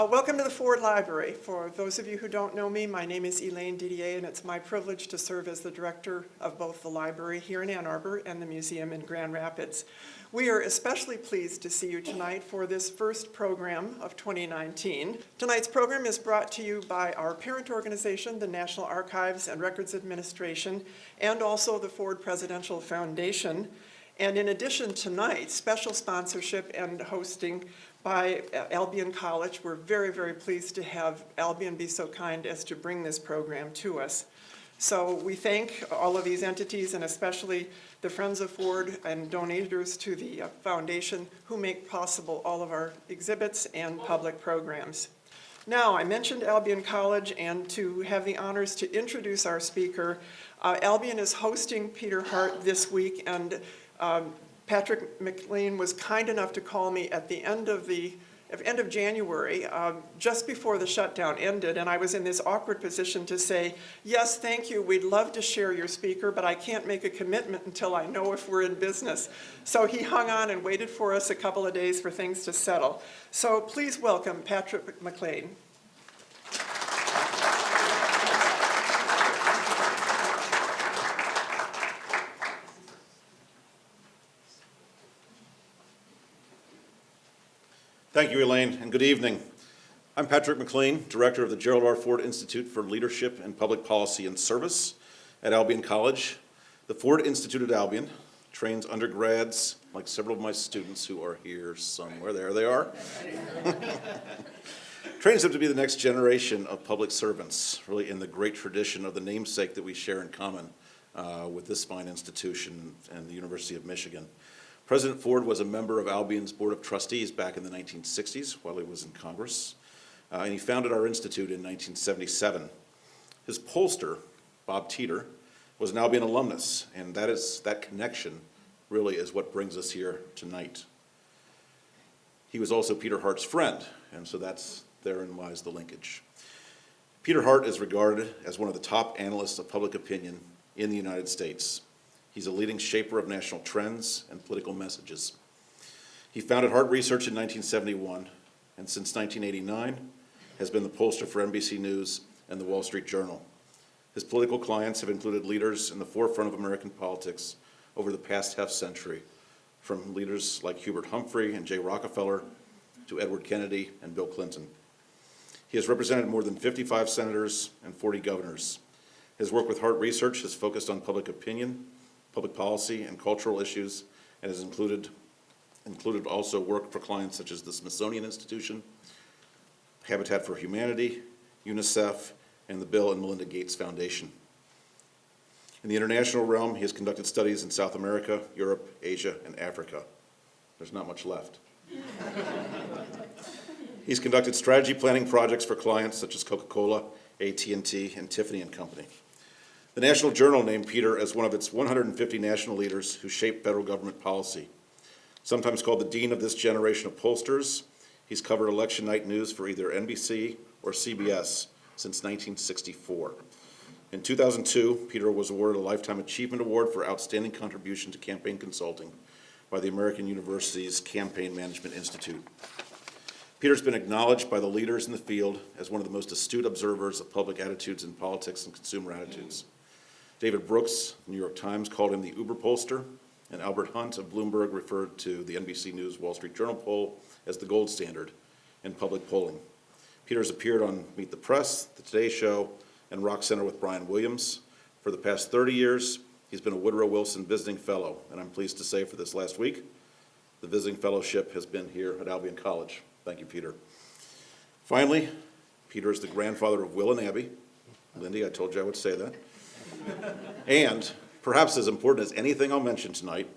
Welcome to the Ford Library. For those of you who don't know me, my name is Elaine Didier, and it's my privilege to serve as the director of both the library here in Ann Arbor and the museum in Grand Rapids. We are especially pleased to see you tonight for this first program of 2019. Tonight's program is brought to you by our parent organization, the National Archives and Records Administration, and also the Ford Presidential Foundation. And in addition tonight, special sponsorship and hosting by Albion College. We're very, very pleased to have Albion be so kind as to bring this program to us. So we thank all of these entities and especially the Friends of Ford and donors to the foundation who make possible all of our exhibits and public programs. Now, I mentioned Albion College, and to have the honors to introduce our speaker, Albion is hosting Peter Hart this week, and Patrick McLean was kind enough to call me at the end of January, just before the shutdown ended, and I was in this awkward position to say, yes, thank you, we'd love to share your speaker, but I can't make a commitment until I know if we're in business. So he hung on and waited for us a couple of days for things to settle. So please welcome Patrick McLean. Thank you, Elaine, and good evening. I'm Patrick McLean, Director of the Gerald R. Ford Institute for Leadership and Public Policy and Service at Albion College. The Ford Institute at Albion trains undergrads, like several of my students who are here somewhere. There they are. Trains them to be the next generation of public servants, really in the great tradition of the namesake that we share in common with this fine institution and the University of Michigan. President Ford was a member of Albion's Board of Trustees back in the 1960s while he was in Congress, and he founded our institute in 1977. His pollster, Bob Teeter, was an Albion alumnus, and that connection really is what brings us here tonight. He was also Peter Hart's friend, and so therein lies the linkage. Peter Hart is regarded as one of the top analysts of public opinion in the United States. He's a leading shaper of national trends and political messages. He founded Hart Research in 1971, and since 1989 has been the pollster for NBC News and the Wall Street Journal. His political clients have included leaders in the forefront of American politics over the past half-century, from leaders like Hubert Humphrey and J. Rockefeller to Edward Kennedy and Bill Clinton. He has represented more than 55 senators and 40 governors. His work with Hart Research has focused on public opinion, public policy, and cultural issues, and has included also work for clients such as the Smithsonian Institution, Habitat for Humanity, UNICEF, and the Bill and Melinda Gates Foundation. In the international realm, he has conducted studies in South America, Europe, Asia, and Africa. There's not much left. He's conducted strategy planning projects for clients such as Coca-Cola, AT&T, and Tiffany & Company. The National Journal named Peter as one of its 150 national leaders who shape federal government policy. Sometimes called the dean of this generation of pollsters, he's covered election night news for either NBC or CBS since 1964. In 2002, Peter was awarded a Lifetime Achievement Award for outstanding contribution to campaign consulting by the American University's Campaign Management Institute. Peter's been acknowledged by the leaders in the field as one of the most astute observers of public attitudes in politics and consumer attitudes. David Brooks, New York Times, called him the Uber pollster, and Albert Hunt of Bloomberg referred to the NBC News Wall Street Journal poll as the gold standard in public polling. Peter has appeared on Meet the Press, The Today Show, and Rock Center with Brian Williams. For the past 30 years, he's been a Woodrow Wilson Visiting Fellow, and I'm pleased to say for this last week, the Visiting Fellowship has been here at Albion College. Thank you, Peter. Finally, Peter is the grandfather of Will and Abby. Lindy, I told you I would say that. And, perhaps as important as anything I'll mention tonight,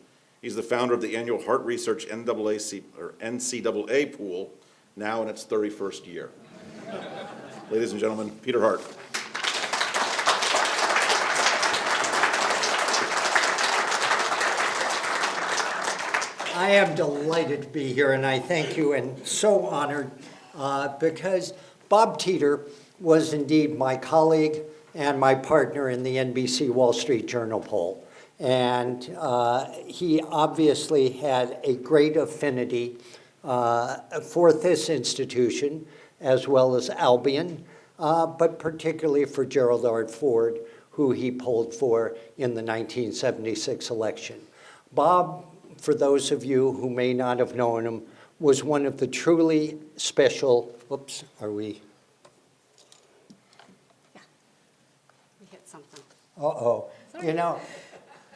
he's the founder of the annual Hart Research NCAA pool, now in its 31st year. Ladies and gentlemen, Peter Hart. I am delighted to be here, and I thank you, and so honored, because Bob Teeter was indeed my colleague and my partner in the NBC Wall Street Journal poll. And he obviously had a great affinity for this institution as well as Albion, but particularly for Gerald R. Ford, who he polled for in the 1976 election. Bob, for those of you who may not have known him, was one of the truly special, whoops, are we? Yeah, we hit something. Uh-oh. You know,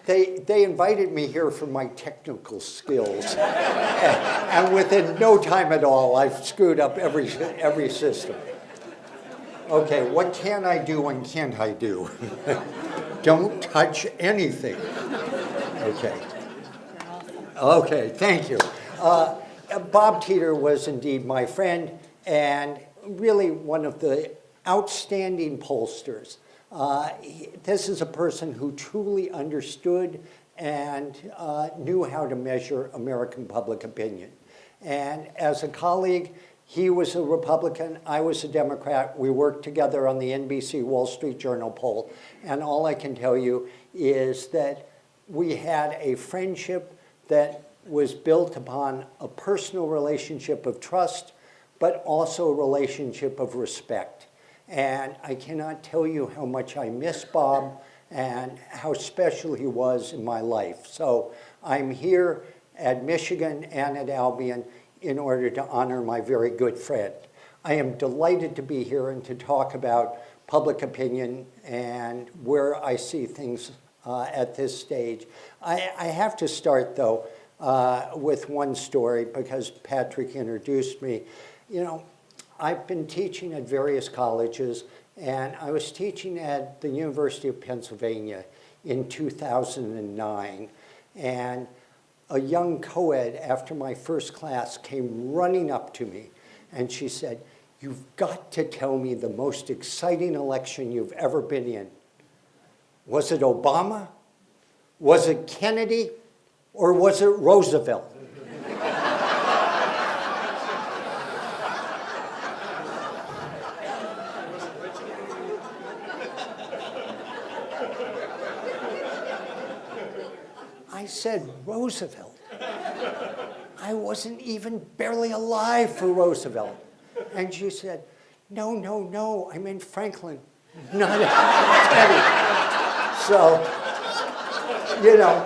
they invited me here for my technical skills. And within no time at all, I've screwed up every system. Okay, what can I do and can't I do? Don't touch anything. Okay. Okay, thank you. Bob Teeter was indeed my friend and really one of the outstanding pollsters. This is a person who truly understood and knew how to measure American public opinion. And as a colleague, he was a Republican, I was a Democrat. We worked together on the NBC Wall Street Journal poll. And all I can tell you is that we had a friendship that was built upon a personal relationship of trust, but also a relationship of respect. And I cannot tell you how much I miss Bob and how special he was in my life. So I'm here at Michigan and at Albion in order to honor my very good friend. I am delighted to be here and to talk about public opinion and where I see things at this stage. I have to start, though, with one story because Patrick introduced me. You know, I've been teaching at various colleges, and I was teaching at the University of Pennsylvania in 2009. And a young co-ed after my first class came running up to me, and she said, "You've got to tell me the most exciting election you've ever been in. Was it Obama? Was it Kennedy? Or was it Roosevelt?" I said, "Roosevelt? I wasn't even barely alive for Roosevelt." And she said, "No, no, no, I meant Franklin, not Teddy." So, you know,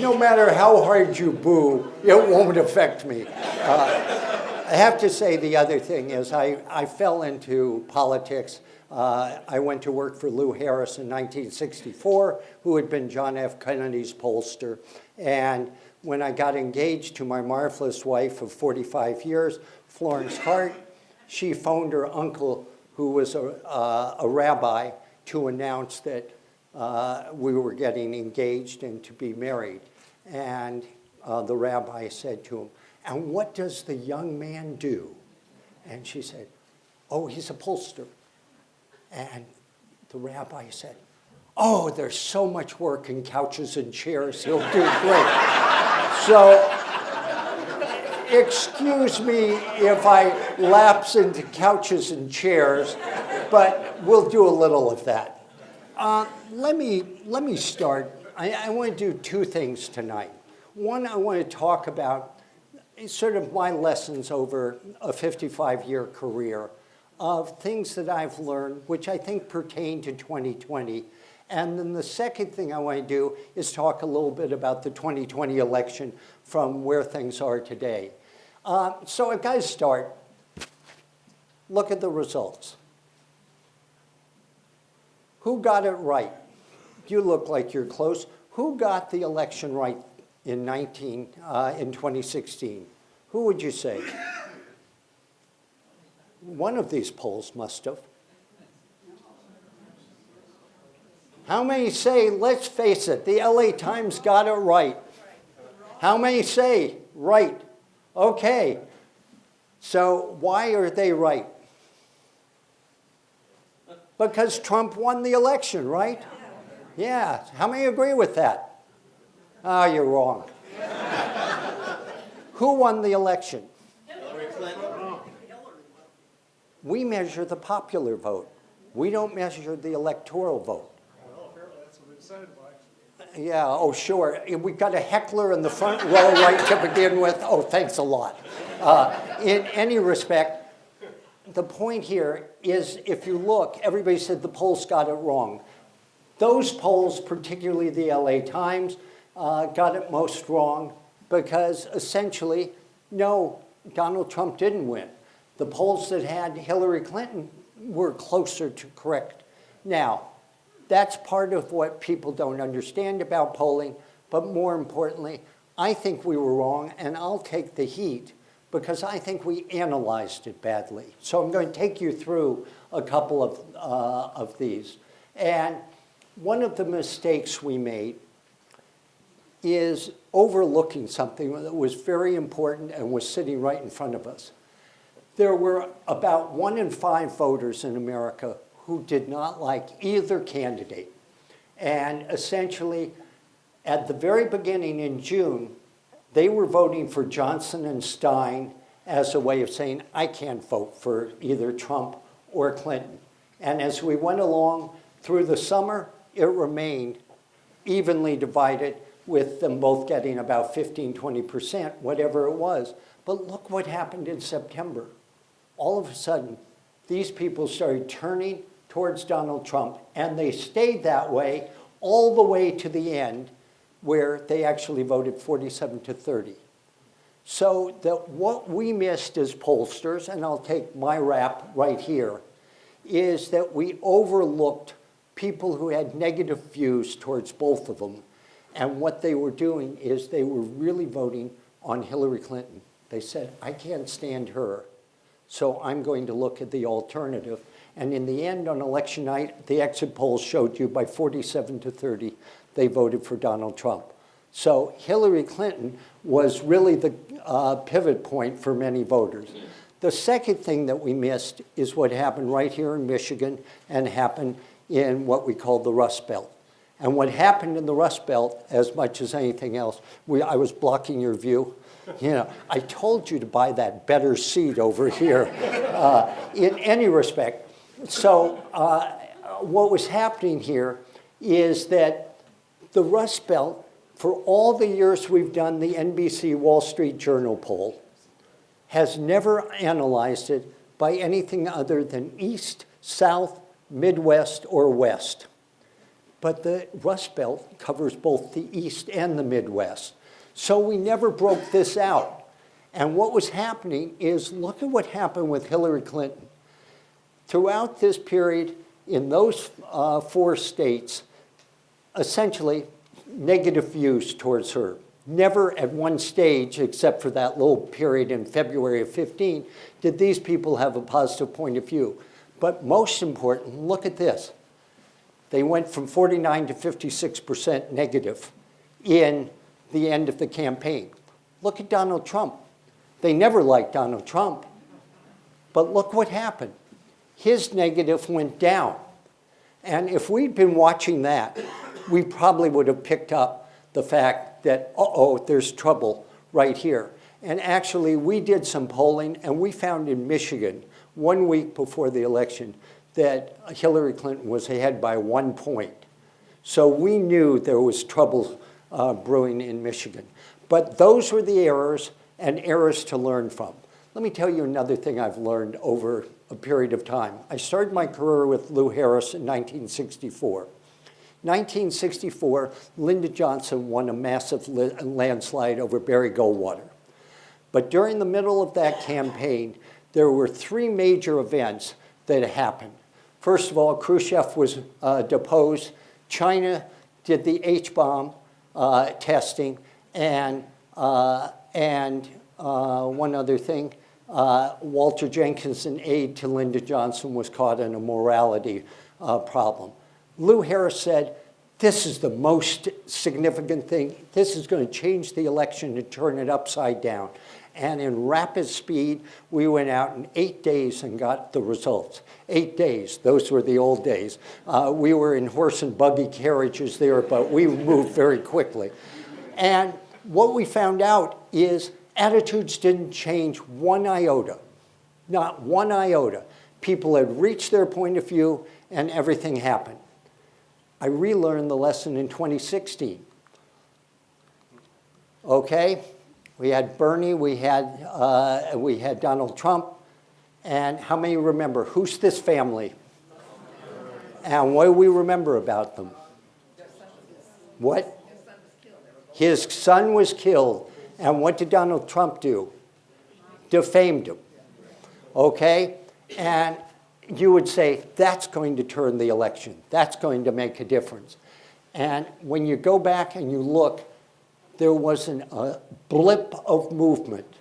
no matter how hard you boo, it won't affect me. I have to say the other thing is I fell into politics. I went to work for Lou Harris in 1964, who had been John F. Kennedy's pollster. And when I got engaged to my marvelous wife of 45 years, Florence Hart, she phoned her uncle, who was a rabbi, to announce that we were getting engaged and to be married. And the rabbi said to him, "And what does the young man do?" And she said, "Oh, he's a pollster." And the rabbi said, "Oh, there's so much work in couches and chairs, he'll do great." So, excuse me if I lapse into couches and chairs, but we'll do a little of that. Let me start. I want to do two things tonight. One, I want to talk about sort of my lessons over a 55-year career of things that I've learned, which I think pertain to 2020. And then the second thing I want to do is talk a little bit about the 2020 election from where things are today. So I've got to start. Look at the results. Who got it right? You look like you're close. Who got the election right in 2016? Who would you say? One of these polls must have. How many say, let's face it, the LA Times got it right? How many say, right? Okay. So why are they right? Because Trump won the election, right? Yeah. How many agree with that? Ah, you're wrong. Who won the election? We measure the popular vote. We don't measure the electoral vote. Well, apparently that's what they decided by. Yeah, oh, sure. We got a heckler in the front row right to begin with. Oh, thanks a lot. In any respect, the point here is, if you look, everybody said the polls got it wrong. Those polls, particularly the LA Times, got it most wrong because essentially, no, Donald Trump didn't win. The polls that had Hillary Clinton were closer to correct. Now, that's part of what people don't understand about polling, but more importantly, I think we were wrong, and I'll take the heat because I think we analyzed it badly. So I'm going to take you through a couple of these. And one of the mistakes we made is overlooking something that was very important and was sitting right in front of us. There were about 1 in 5 voters in America who did not like either candidate. And essentially, at the very beginning in June, they were voting for Johnson and Stein as a way of saying, I can't vote for either Trump or Clinton. And as we went along through the summer, it remained evenly divided, with them both getting about 15, 20%, whatever it was. But look what happened in September. All of a sudden, these people started turning towards Donald Trump, and they stayed that way all the way to the end, where they actually voted 47-30. So that what we missed as pollsters, and I'll take my rap right here, is that we overlooked people who had negative views towards both of them. And what they were doing is they were really voting on Hillary Clinton. They said, I can't stand her, so I'm going to look at the alternative. And in the end, on election night, the exit polls showed you by 47-30, they voted for Donald Trump. So Hillary Clinton was really the pivot point for many voters. The second thing that we missed is what happened right here in Michigan and happened in what we call the Rust Belt. And what happened in the Rust Belt, as much as anything else, I was blocking your view. You know, I told you to buy that better seat over here in any respect. So what was happening here is that the Rust Belt, for all the years we've done the NBC Wall Street Journal poll, has never analyzed it by anything other than East, South, Midwest, or West. But the Rust Belt covers both the East and the Midwest. So we never broke this out. And what was happening is, look at what happened with Hillary Clinton. Throughout this period, in those 4 states, essentially negative views towards her. Never at one stage, except for that little period in February of 15, did these people have a positive point of view. But most important, look at this. They went from 49 to 56% negative in the end of the campaign. Look at Donald Trump. They never liked Donald Trump. But look what happened. His negative went down. And if we'd been watching that, we probably would have picked up the fact that, uh-oh, there's trouble right here. And actually, we did some polling, and we found in Michigan, 1 week before the election, that Hillary Clinton was ahead by 1 point. So we knew there was trouble brewing in Michigan. But those were the errors, and errors to learn from. Let me tell you another thing I've learned over a period of time. I started my career with Lou Harris in 1964. 1964, Lyndon Johnson won a massive landslide over Barry Goldwater. But during the middle of that campaign, there were 3 major events that happened. First of all, Khrushchev was deposed. China did the H-bomb testing, and one other thing, Walter Jenkins, an aide to Lyndon Johnson, was caught in a morality problem. Lou Harris said, this is the most significant thing. This is going to change the election and turn it upside down. And in rapid speed, we went out in 8 days and got the results. 8 days, those were the old days. We were in horse and buggy carriages there, but we moved very quickly. And what we found out is attitudes didn't change 1 iota, not 1 iota. People had reached their point of view and everything happened. I relearned the lesson in 2016. Okay? We had Bernie, we had Donald Trump, And how many remember? Who's this family? And what do we remember about them? What? His son was killed. And what did Donald Trump do? Defamed him. Okay? And you would say, that's going to turn the election. That's going to make a difference. And when you go back and you look, there wasn't a blip of movement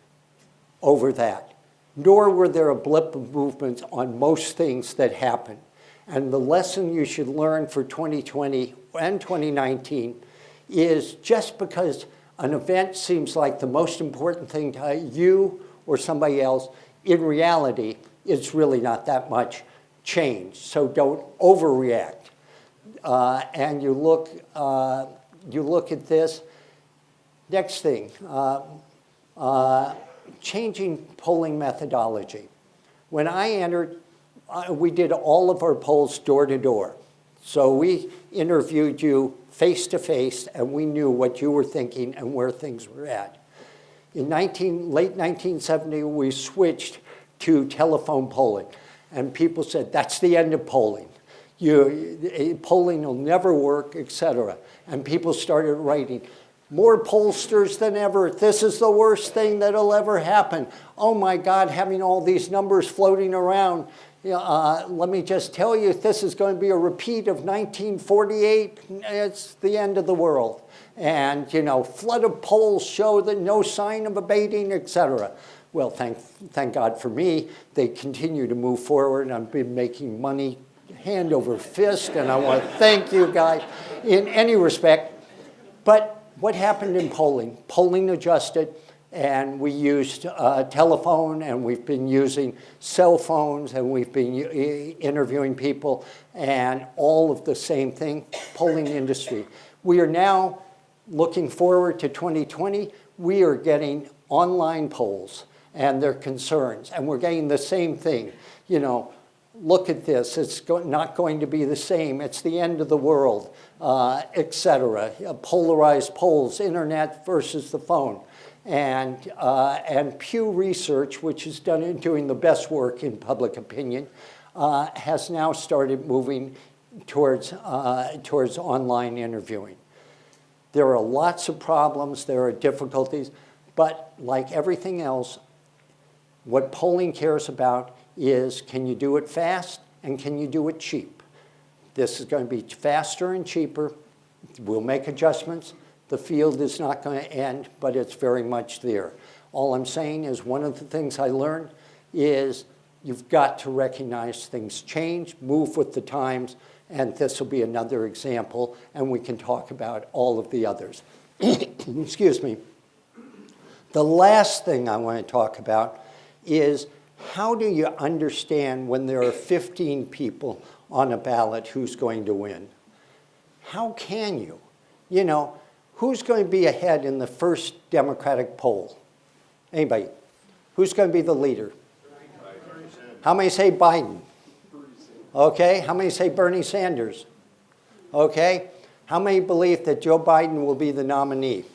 over that. Nor were there a blip of movement on most things that happened. And the lesson you should learn for 2020 and 2019 is just because an event seems like the most important thing to you or somebody else, in reality, it's really not that much change. So don't overreact. And you look at this. Next thing, changing polling methodology. When I entered, we did all of our polls door to door. So we interviewed you face to face, and we knew what you were thinking and where things were at. In late 1970, we switched to telephone polling, and people said, that's the end of polling. Polling will never work, et cetera. And people started writing, more pollsters than ever. This is the worst thing that'll ever happen. Oh my God, having all these numbers floating around. Let me just tell you, this is going to be a repeat of 1948. It's the end of the world. And, flood of polls show that no sign of abating, et cetera. Well, thank God for me, they continue to move forward. I've been making money hand over fist, and I want to thank you guys in any respect. But what happened in polling? Polling adjusted, and we used telephone, and we've been using cell phones, and we've been interviewing people, and all of the same thing, polling industry. We are now looking forward to 2020. We are getting online polls and their concerns, and we're getting the same thing. Look at this, it's not going to be the same, it's the end of the world, et cetera. Polarized polls, internet versus the phone. And Pew Research, which is doing the best work in public opinion, has now started moving towards online interviewing. There are lots of problems, there are difficulties, but like everything else, what polling cares about is, can you do it fast and can you do it cheap? This is going to be faster and cheaper. We'll make adjustments. The field is not going to end, but it's very much there. All I'm saying is one of the things I learned is you've got to recognize things change, move with the times, and this will be another example, and we can talk about all of the others. Excuse me. The last thing I want to talk about is, how do you understand when there are 15 people on a ballot who's going to win? How can you? Who's going to be ahead in the first Democratic poll? Anybody? Who's going to be the leader? How many say Biden? Okay. How many say Bernie Sanders? Okay. How many believe that Joe Biden will be the nominee?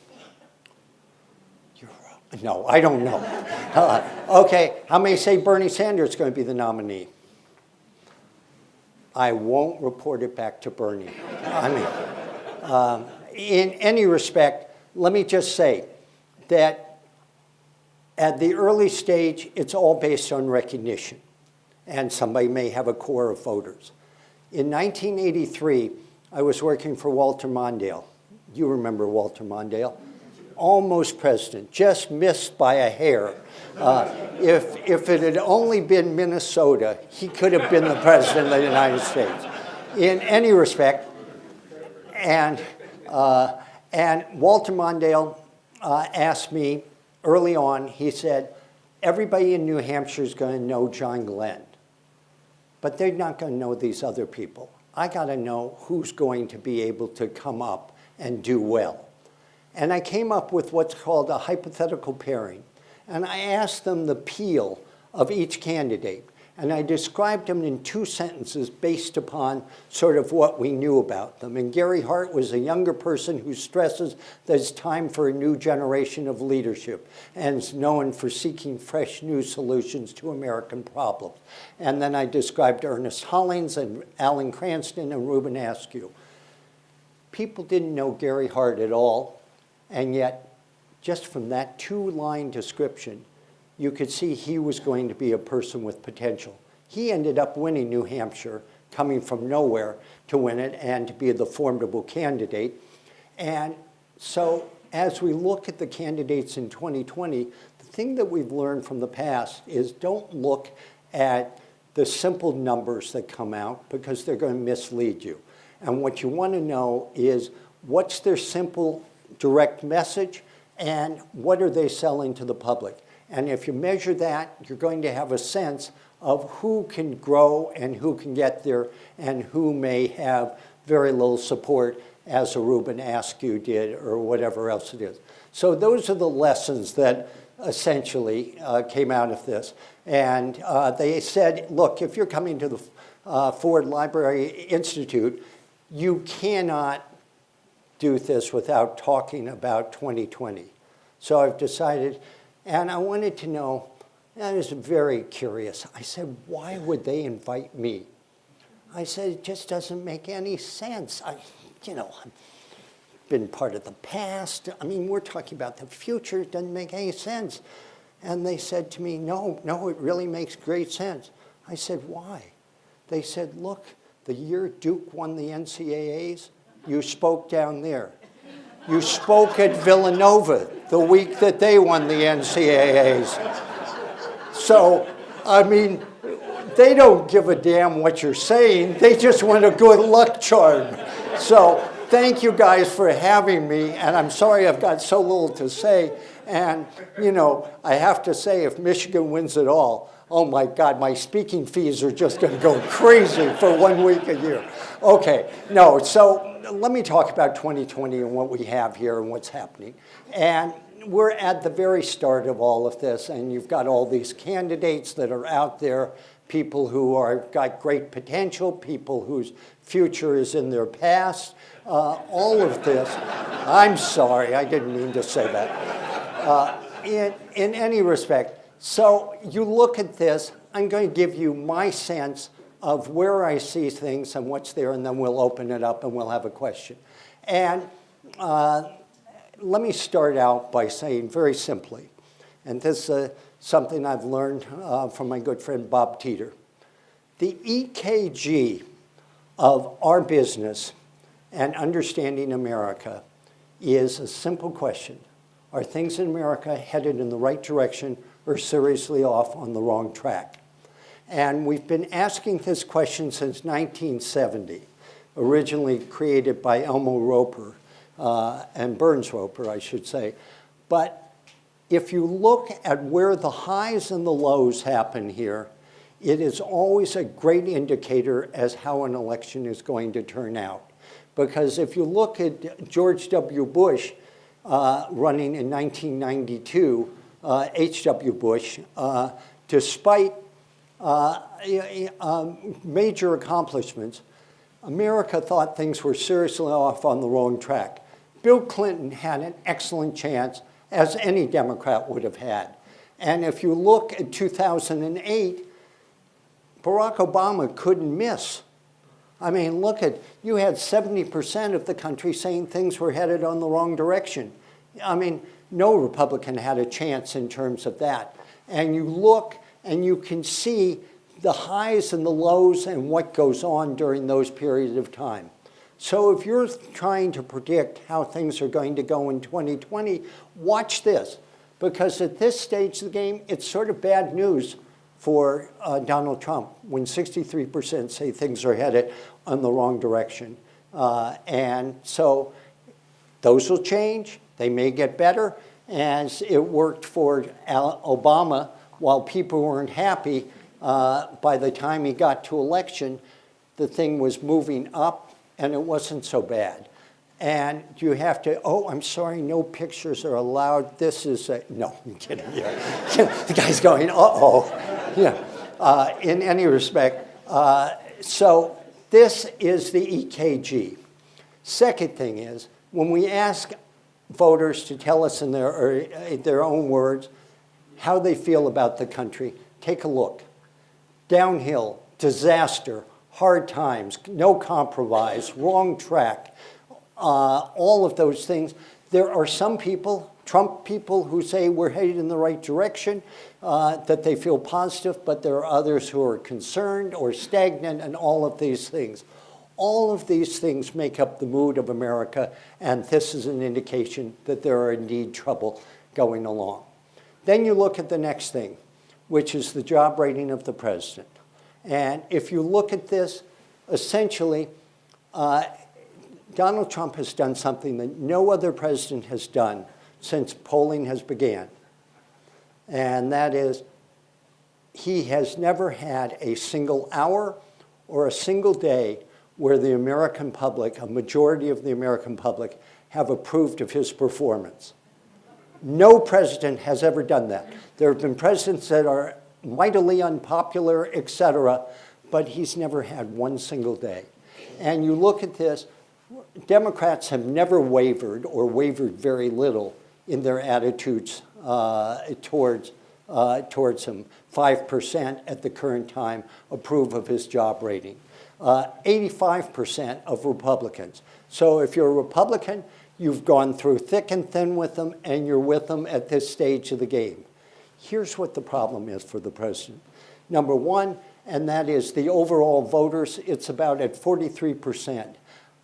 No, I don't know. Okay, how many say Bernie Sanders is going to be the nominee? I won't report it back to Bernie. In any respect, let me just say that at the early stage, it's all based on recognition, and somebody may have a core of voters. In 1983, I was working for Walter Mondale. You remember Walter Mondale? Almost president, just missed by a hair. If it had only been Minnesota, he could have been the president of the United States. In any respect, and Walter Mondale asked me early on, he said, everybody in New Hampshire is going to know John Glenn, but they're not going to know these other people. I got to know who's going to be able to come up and do well. And I came up with what's called a hypothetical pairing. And I asked them the peel of each candidate. And I described them in 2 sentences based upon sort of what we knew about them. And Gary Hart was a younger person who stresses that it's time for a new generation of leadership and is known for seeking fresh new solutions to American problems. And then I described Ernest Hollings and Alan Cranston and Reuben Askew. People didn't know Gary Hart at all, and yet just from that 2-line description, you could see he was going to be a person with potential. He ended up winning New Hampshire, coming from nowhere to win it and to be the formidable candidate. And so as we look at the candidates in 2020, the thing that we've learned from the past is don't look at the simple numbers that come out because they're going to mislead you. And what you want to know is what's their simple, direct message and what are they selling to the public. And if you measure that, you're going to have a sense of who can grow and who can get there and who may have very little support, as a Reuben Askew did or whatever else it is. So those are the lessons that essentially came out of this. And they said, look, if you're coming to the Ford Library Institute, you cannot do this without talking about 2020. So I've decided, and I wanted to know, I was very curious. I said, why would they invite me? I said, it just doesn't make any sense. I've been part of the past. I mean, we're talking about the future. It doesn't make any sense. And they said to me, no, it really makes great sense. I said, why? They said, look, the year Duke won the NCAAs, you spoke down there. You spoke at Villanova the week that they won the NCAAs. So, I mean, they don't give a damn what you're saying. They just want a good luck charm. So thank you guys for having me. And I'm sorry I've got so little to say. And, I have to say, if Michigan wins it all, oh my God, my speaking fees are just going to go crazy for 1 week a year. Okay, no, so let me talk about 2020 and what we have here and what's happening. And we're at the very start of all of this, and you've got all these candidates that are out there, people who got great potential, people whose future is in their past. All of this, I'm sorry, I didn't mean to say that. In any respect, so you look at this, I'm going to give you my sense of where I see things and what's there, and then we'll open it up and we'll have a question. And let me start out by saying very simply, and this is something I've learned from my good friend Bob Teeter. The EKG of our business and understanding America is a simple question. Are things in America headed in the right direction or seriously off on the wrong track? And we've been asking this question since 1970, originally created by Elmo Roper, and Burns Roper, I should say. But if you look at where the highs and the lows happen here, it is always a great indicator as how an election is going to turn out. Because if you look at George W. Bush running in 1992, H.W. Bush, despite major accomplishments, America thought things were seriously off on the wrong track. Bill Clinton had an excellent chance, as any Democrat would have had. And if you look at 2008, Barack Obama couldn't miss. I mean, you had 70% of the country saying things were headed on the wrong direction. I mean, no Republican had a chance in terms of that. And you look and you can see the highs and the lows and what goes on during those periods of time. So if you're trying to predict how things are going to go in 2020, watch this. Because at this stage of the game, it's sort of bad news for Donald Trump when 63% say things are headed on the wrong direction. And so those will change. They may get better. As it worked for Obama, while people weren't happy, by the time he got to election, the thing was moving up, and it wasn't so bad. And you have to, oh, I'm sorry, no pictures are allowed. This is no, I'm kidding. Yeah. The guy's going, uh-oh. Yeah. In any respect, so this is the EKG. Second thing is, when we ask voters to tell us in their own words how they feel about the country, take a look. Downhill, disaster, hard times, no compromise, wrong track, all of those things. There are some people, Trump people, who say we're headed in the right direction, that they feel positive, but there are others who are concerned or stagnant, and all of these things. All of these things make up the mood of America, and this is an indication that there are indeed trouble going along. Then you look at the next thing, which is the job rating of the president. And if you look at this, essentially, Donald Trump has done something that no other president has done since polling has began. And that is, he has never had a single hour or a single day where the American public, a majority of the American public, have approved of his performance. No president has ever done that. There have been presidents that are mightily unpopular, et cetera, but he's never had one single day. And you look at this, Democrats have never wavered, or wavered very little, in their attitudes towards him. 5% at the current time approve of his job rating. 85% of Republicans. So if you're a Republican, you've gone through thick and thin with them, and you're with them at this stage of the game. Here's what the problem is for the president. Number one, and that is the overall voters, it's about at 43%.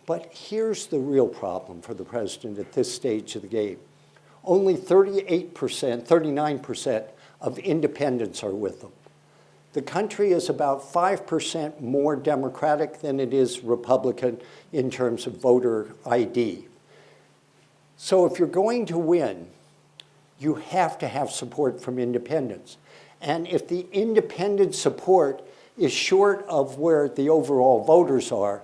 But here's the real problem for the president at this stage of the game. Only 38%, 39% of independents are with them. The country is about 5% more Democratic than it is Republican in terms of voter ID. So if you're going to win, you have to have support from independents. And if the independent support is short of where the overall voters are,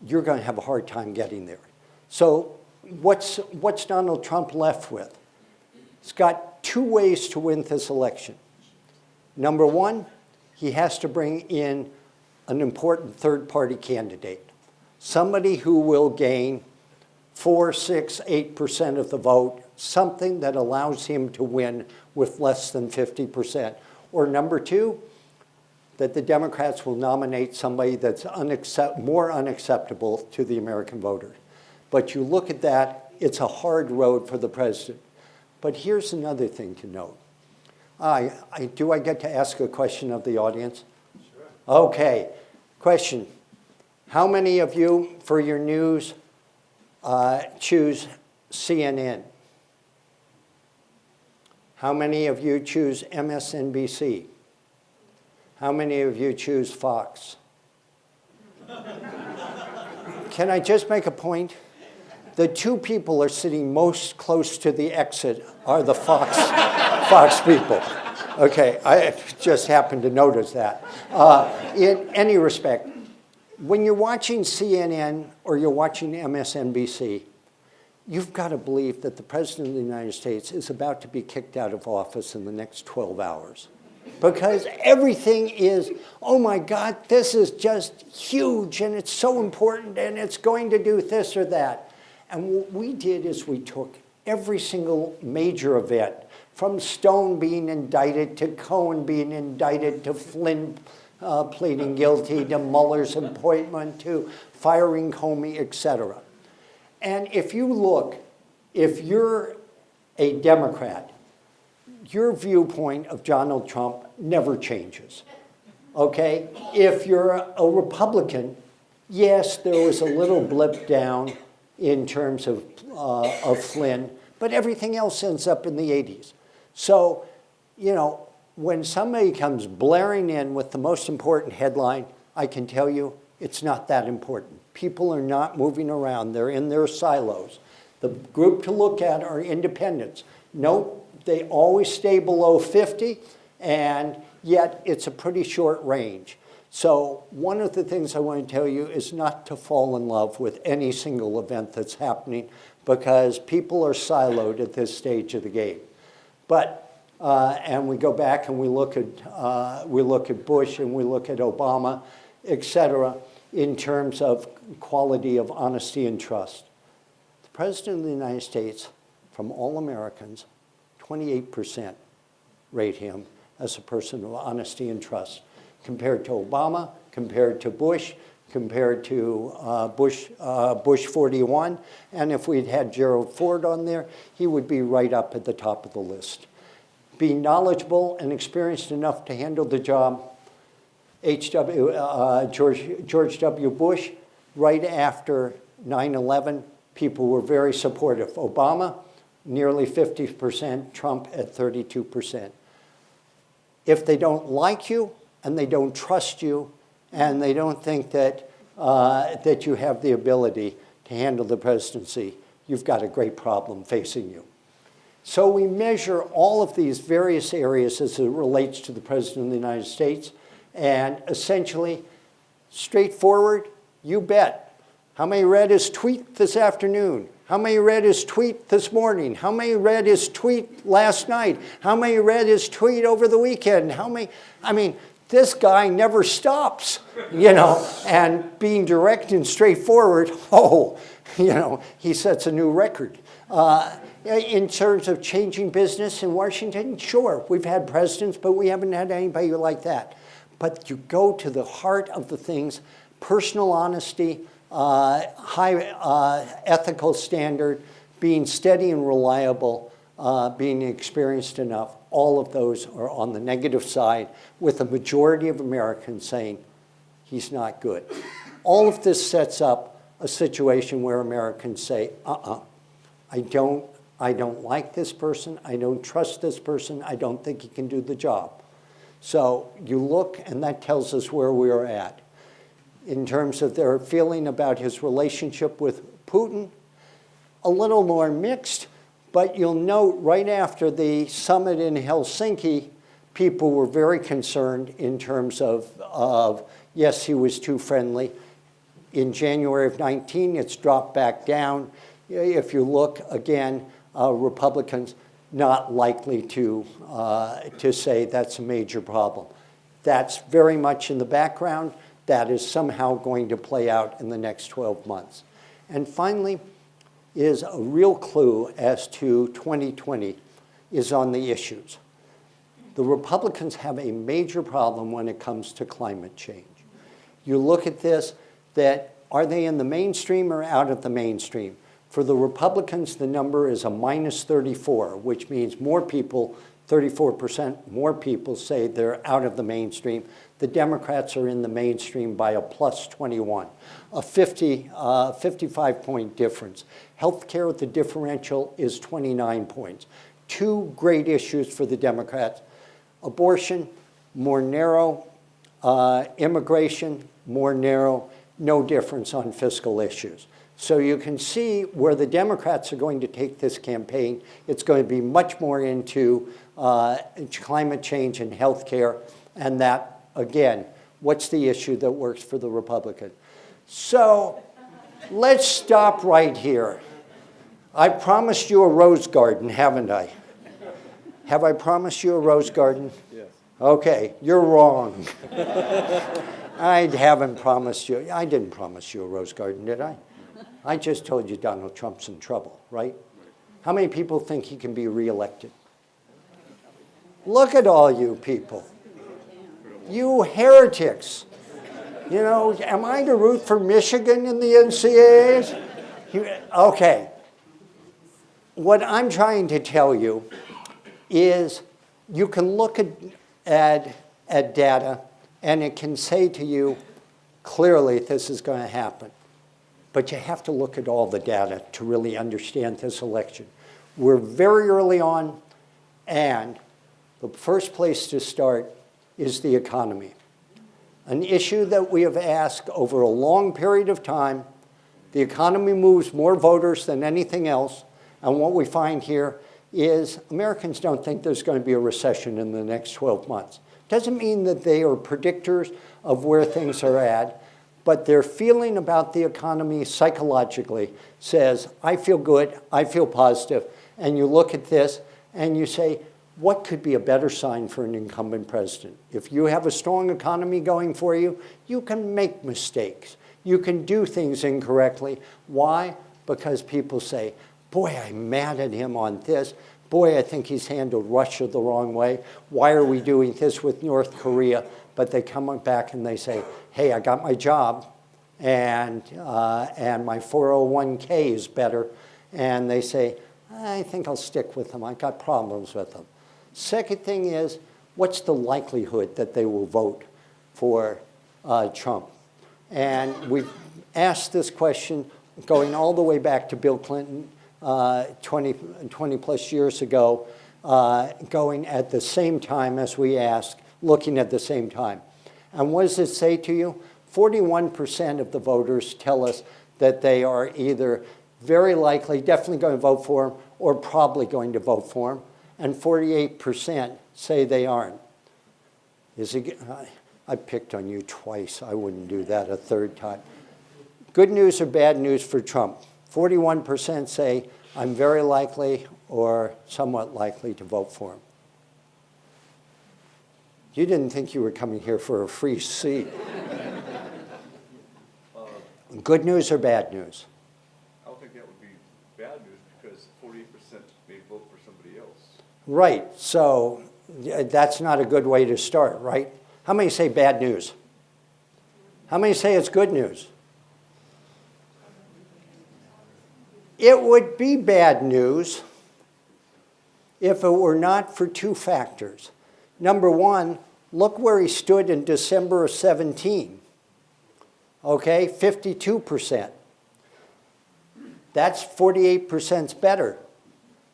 you're going to have a hard time getting there. So what's Donald Trump left with? He's got two ways to win this election. Number one, he has to bring in an important third-party candidate, somebody who will gain 4, 6, 8% of the vote, something that allows him to win with less than 50%. Or number two, that the Democrats will nominate somebody that's more unacceptable to the American voter. But you look at that, it's a hard road for the president. But here's another thing to note. Do I get to ask a question of the audience? Sure. Okay. Question. How many of you, for your news, choose CNN? How many of you choose MSNBC? How many of you choose Fox? Can I just make a point? The two people are sitting most close to the exit are the Fox people. Okay, I just happened to notice that. In any respect, when you're watching CNN or you're watching MSNBC, you've got to believe that the President of the United States is about to be kicked out of office in the next 12 hours. Because everything is, oh my God, this is just huge and it's so important and it's going to do this or that. And what we did is we took every single major event, from Stone being indicted, to Cohen being indicted, to Flynn pleading guilty, to Mueller's appointment, to firing Comey, et cetera. And if you look, if you're a Democrat, your viewpoint of Donald Trump never changes, okay? If you're a Republican, yes, there was a little blip down in terms of Flynn, but everything else ends up in the 80s. So, you know, when somebody comes blaring in with the most important headline, I can tell you it's not that important. People are not moving around. They're in their silos. The group to look at are independents. Nope, they always stay below 50, and yet it's a pretty short range. So one of the things I want to tell you is not to fall in love with any single event that's happening, because people are siloed at this stage of the game. But and we go back and we look at Bush and we look at Obama, et cetera, in terms of quality of honesty and trust. The President of the United States, from all Americans, 28% rate him as a person of honesty and trust, compared to Obama, compared to Bush, compared to Bush 41, and if we'd had Gerald Ford on there, he would be right up at the top of the list. Being knowledgeable and experienced enough to handle the job, George W. Bush, right after 9/11, people were very supportive. Obama, nearly 50%, Trump at 32%. If they don't like you and they don't trust you and they don't think that, that you have the ability to handle the presidency, you've got a great problem facing you. So we measure all of these various areas as it relates to the President of the United States, and essentially, straightforward, you bet. How many read his tweet this afternoon? How many read his tweet this morning? How many read his tweet last night? How many read his tweet over the weekend? How many? I mean, this guy never stops, you know, and being direct and straightforward, he sets a new record. In terms of changing business in Washington, sure, we've had presidents, but we haven't had anybody like that. But you go to the heart of the things, personal honesty, high ethical standard, being steady and reliable, being experienced enough, all of those are on the negative side, with a majority of Americans saying, he's not good. All of this sets up a situation where Americans say, I don't like this person, I don't trust this person, I don't think he can do the job. So you look, and that tells us where we are at. In terms of their feeling about his relationship with Putin, a little more mixed, but you'll note right after the summit in Helsinki, people were very concerned in terms of yes, he was too friendly. In January of 19, it's dropped back down. If you look again, Republicans not likely to say that's a major problem. That's very much in the background. That is somehow going to play out in the next 12 months. And finally, is a real clue as to 2020 is on the issues. The Republicans have a major problem when it comes to climate change. You look at this, that are they in the mainstream or out of the mainstream? For the Republicans, the number is a minus 34, which means more people, 34% more people say they're out of the mainstream. The Democrats are in the mainstream by a plus 21, a 55-point difference. Healthcare, the differential is 29 points. Two great issues for the Democrats. Abortion, more narrow. Immigration, more narrow. No difference on fiscal issues. So you can see where the Democrats are going to take this campaign. It's going to be much more into climate change and health care. And that, again, what's the issue that works for the Republican? So let's stop right here. I promised you a rose garden, haven't I? Have I promised you a rose garden? Yes. Okay, you're wrong. I haven't promised you. I didn't promise you a rose garden, did I? I just told you Donald Trump's in trouble, right? How many people think he can be reelected? Look at all you people. You heretics. You know, am I to root for Michigan in the NCAAs? Okay. What I'm trying to tell you is you can look at data and it can say to you, clearly this is going to happen. But you have to look at all the data to really understand this election. We're very early on, and the first place to start is the economy. An issue that we have asked over a long period of time. The economy moves more voters than anything else, and what we find here is Americans don't think there's going to be a recession in the next 12 months. Doesn't mean that they are predictors of where things are at, but their feeling about the economy psychologically says, I feel good, I feel positive, and you look at this and you say, what could be a better sign for an incumbent president? If you have a strong economy going for you, you can make mistakes. You can do things incorrectly. Why? Because people say, boy, I'm mad at him on this. Boy, I think he's handled Russia the wrong way. Why are we doing this with North Korea? But they come back and they say, hey, I got my job, and my 401k is better. And they say, I think I'll stick with them. I got problems with them. Second thing is, what's the likelihood that they will vote for Trump? And we've asked this question going all the way back to Bill Clinton 20 plus years ago, going at the same time as we ask, looking at the same time. And what does it say to you? 41% of the voters tell us that they are either very likely, definitely going to vote for him, or probably going to vote for him. And 48% say they aren't. I picked on you twice. I wouldn't do that a third time. Good news or bad news for Trump? 41% say, I'm very likely or somewhat likely to vote for him. You didn't think you were coming here for a free seat. Good news or bad news? I don't think that would be bad news because 48% may vote for somebody else. Right, so that's not a good way to start, right? How many say bad news? How many say it's good news? It would be bad news if it were not for two factors. Number one, look where he stood in December of 17. Okay, 52%. That's 48% better.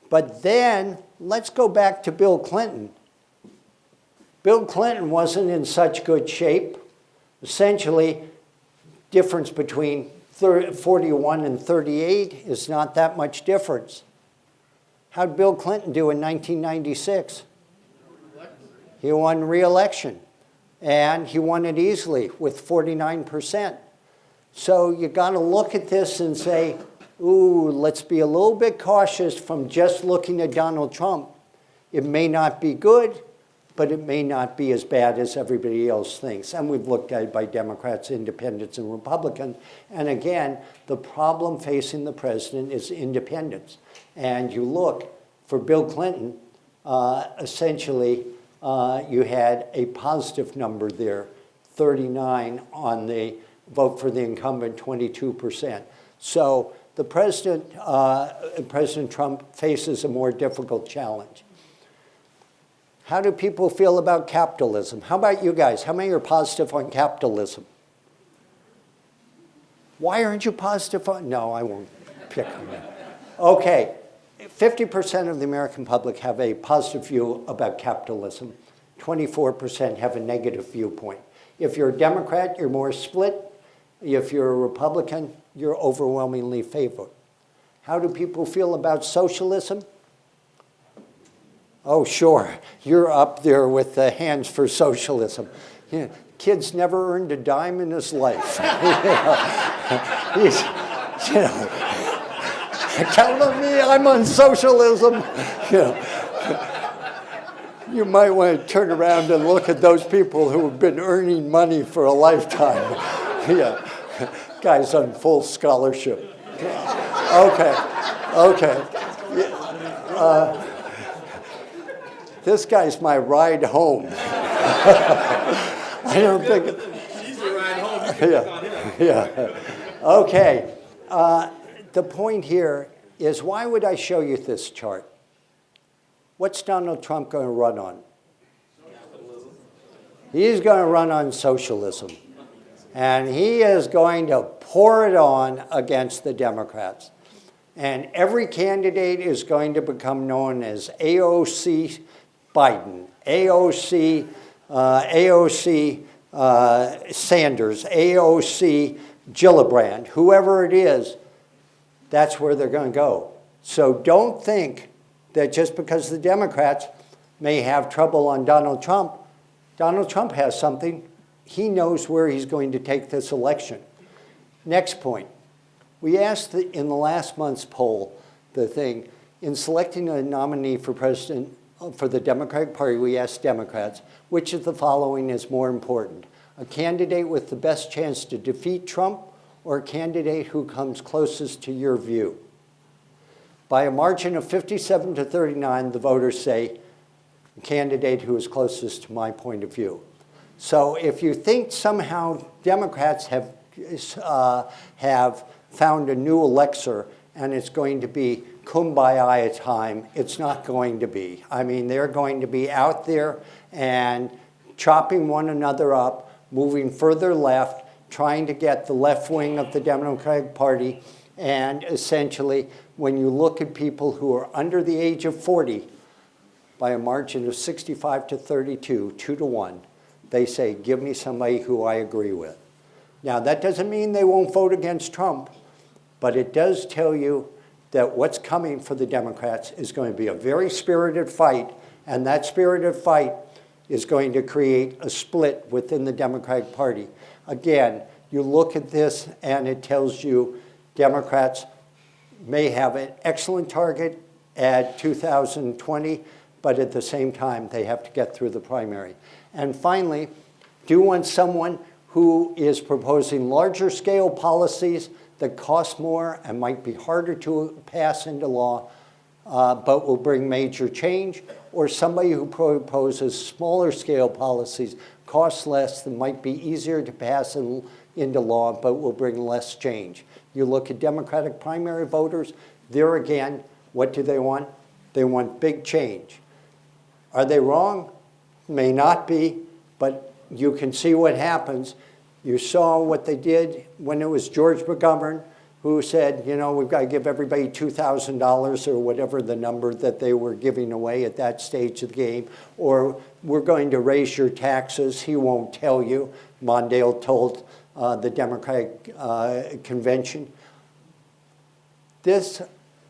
But then, let's go back to Bill Clinton. Bill Clinton wasn't in such good shape. Essentially, difference between 41 and 38 is not that much difference. How did Bill Clinton do in 1996? He won re-election, and he won it easily with 49%. So you got to look at this and say, ooh, let's be a little bit cautious from just looking at Donald Trump. It may not be good, but it may not be as bad as everybody else thinks. And we've looked at it by Democrats, Independents, and Republicans. And again, the problem facing the president is independents. And you look, for Bill Clinton, essentially, you had a positive number there, 39 on the vote for the incumbent, 22%. So the president, President Trump faces a more difficult challenge. How do people feel about capitalism? How about you guys? How many are positive on capitalism? Why aren't you positive on? No, I won't pick on you. Okay, 50% of the American public have a positive view about capitalism. 24% have a negative viewpoint. If you're a Democrat, you're more split. If you're a Republican, you're overwhelmingly favored. How do people feel about socialism? Oh, sure. You're up there with the hands for socialism. You know, kid's never earned a dime in his life. He's, count on me, I'm on socialism. You might want to turn around and look at those people who have been earning money for a lifetime. Yeah, guy's on full scholarship. Okay. This guy's my ride home. I don't think. She's the ride home. Yeah. Okay. The point here is, why would I show you this chart? What's Donald Trump going to run on? Socialism. He's going to run on socialism. And he is going to pour it on against the Democrats. And every candidate is going to become known as AOC Biden, AOC Sanders, AOC Gillibrand, whoever it is, that's where they're going to go. So don't think that just because the Democrats may have trouble on Donald Trump has something. He knows where he's going to take this election. Next point. We asked in the last month's poll, in selecting a nominee for president for the Democratic Party, we asked Democrats, which of the following is more important? A candidate with the best chance to defeat Trump or a candidate who comes closest to your view? By a margin of 57 to 39, the voters say, a candidate who is closest to my point of view. So if you think somehow Democrats have found a new elixir and it's going to be kumbaya time, it's not going to be. I mean, they're going to be out there and chopping one another up, moving further left, trying to get the left wing of the Democratic Party. And essentially, when you look at people who are under the age of 40, by a margin of 65 to 32, 2-1, they say, give me somebody who I agree with. Now, that doesn't mean they won't vote against Trump, but it does tell you that what's coming for the Democrats is going to be a very spirited fight, and that spirited fight is going to create a split within the Democratic Party. Again, you look at this and it tells you Democrats may have an excellent target at 2020, but at the same time, they have to get through the primary. And finally, do you want someone who is proposing larger scale policies that cost more and might be harder to pass into law, but will bring major change, or somebody who proposes smaller scale policies, cost less, that might be easier to pass into law, but will bring less change? You look at Democratic primary voters, there again, what do they want? They want big change. Are they wrong? May not be, but you can see what happens. You saw what they did when it was George McGovern who said, you know, we've got to give everybody $2,000 or whatever the number that they were giving away at that stage of the game, or we're going to raise your taxes. He won't tell you. Mondale told the Democratic convention. This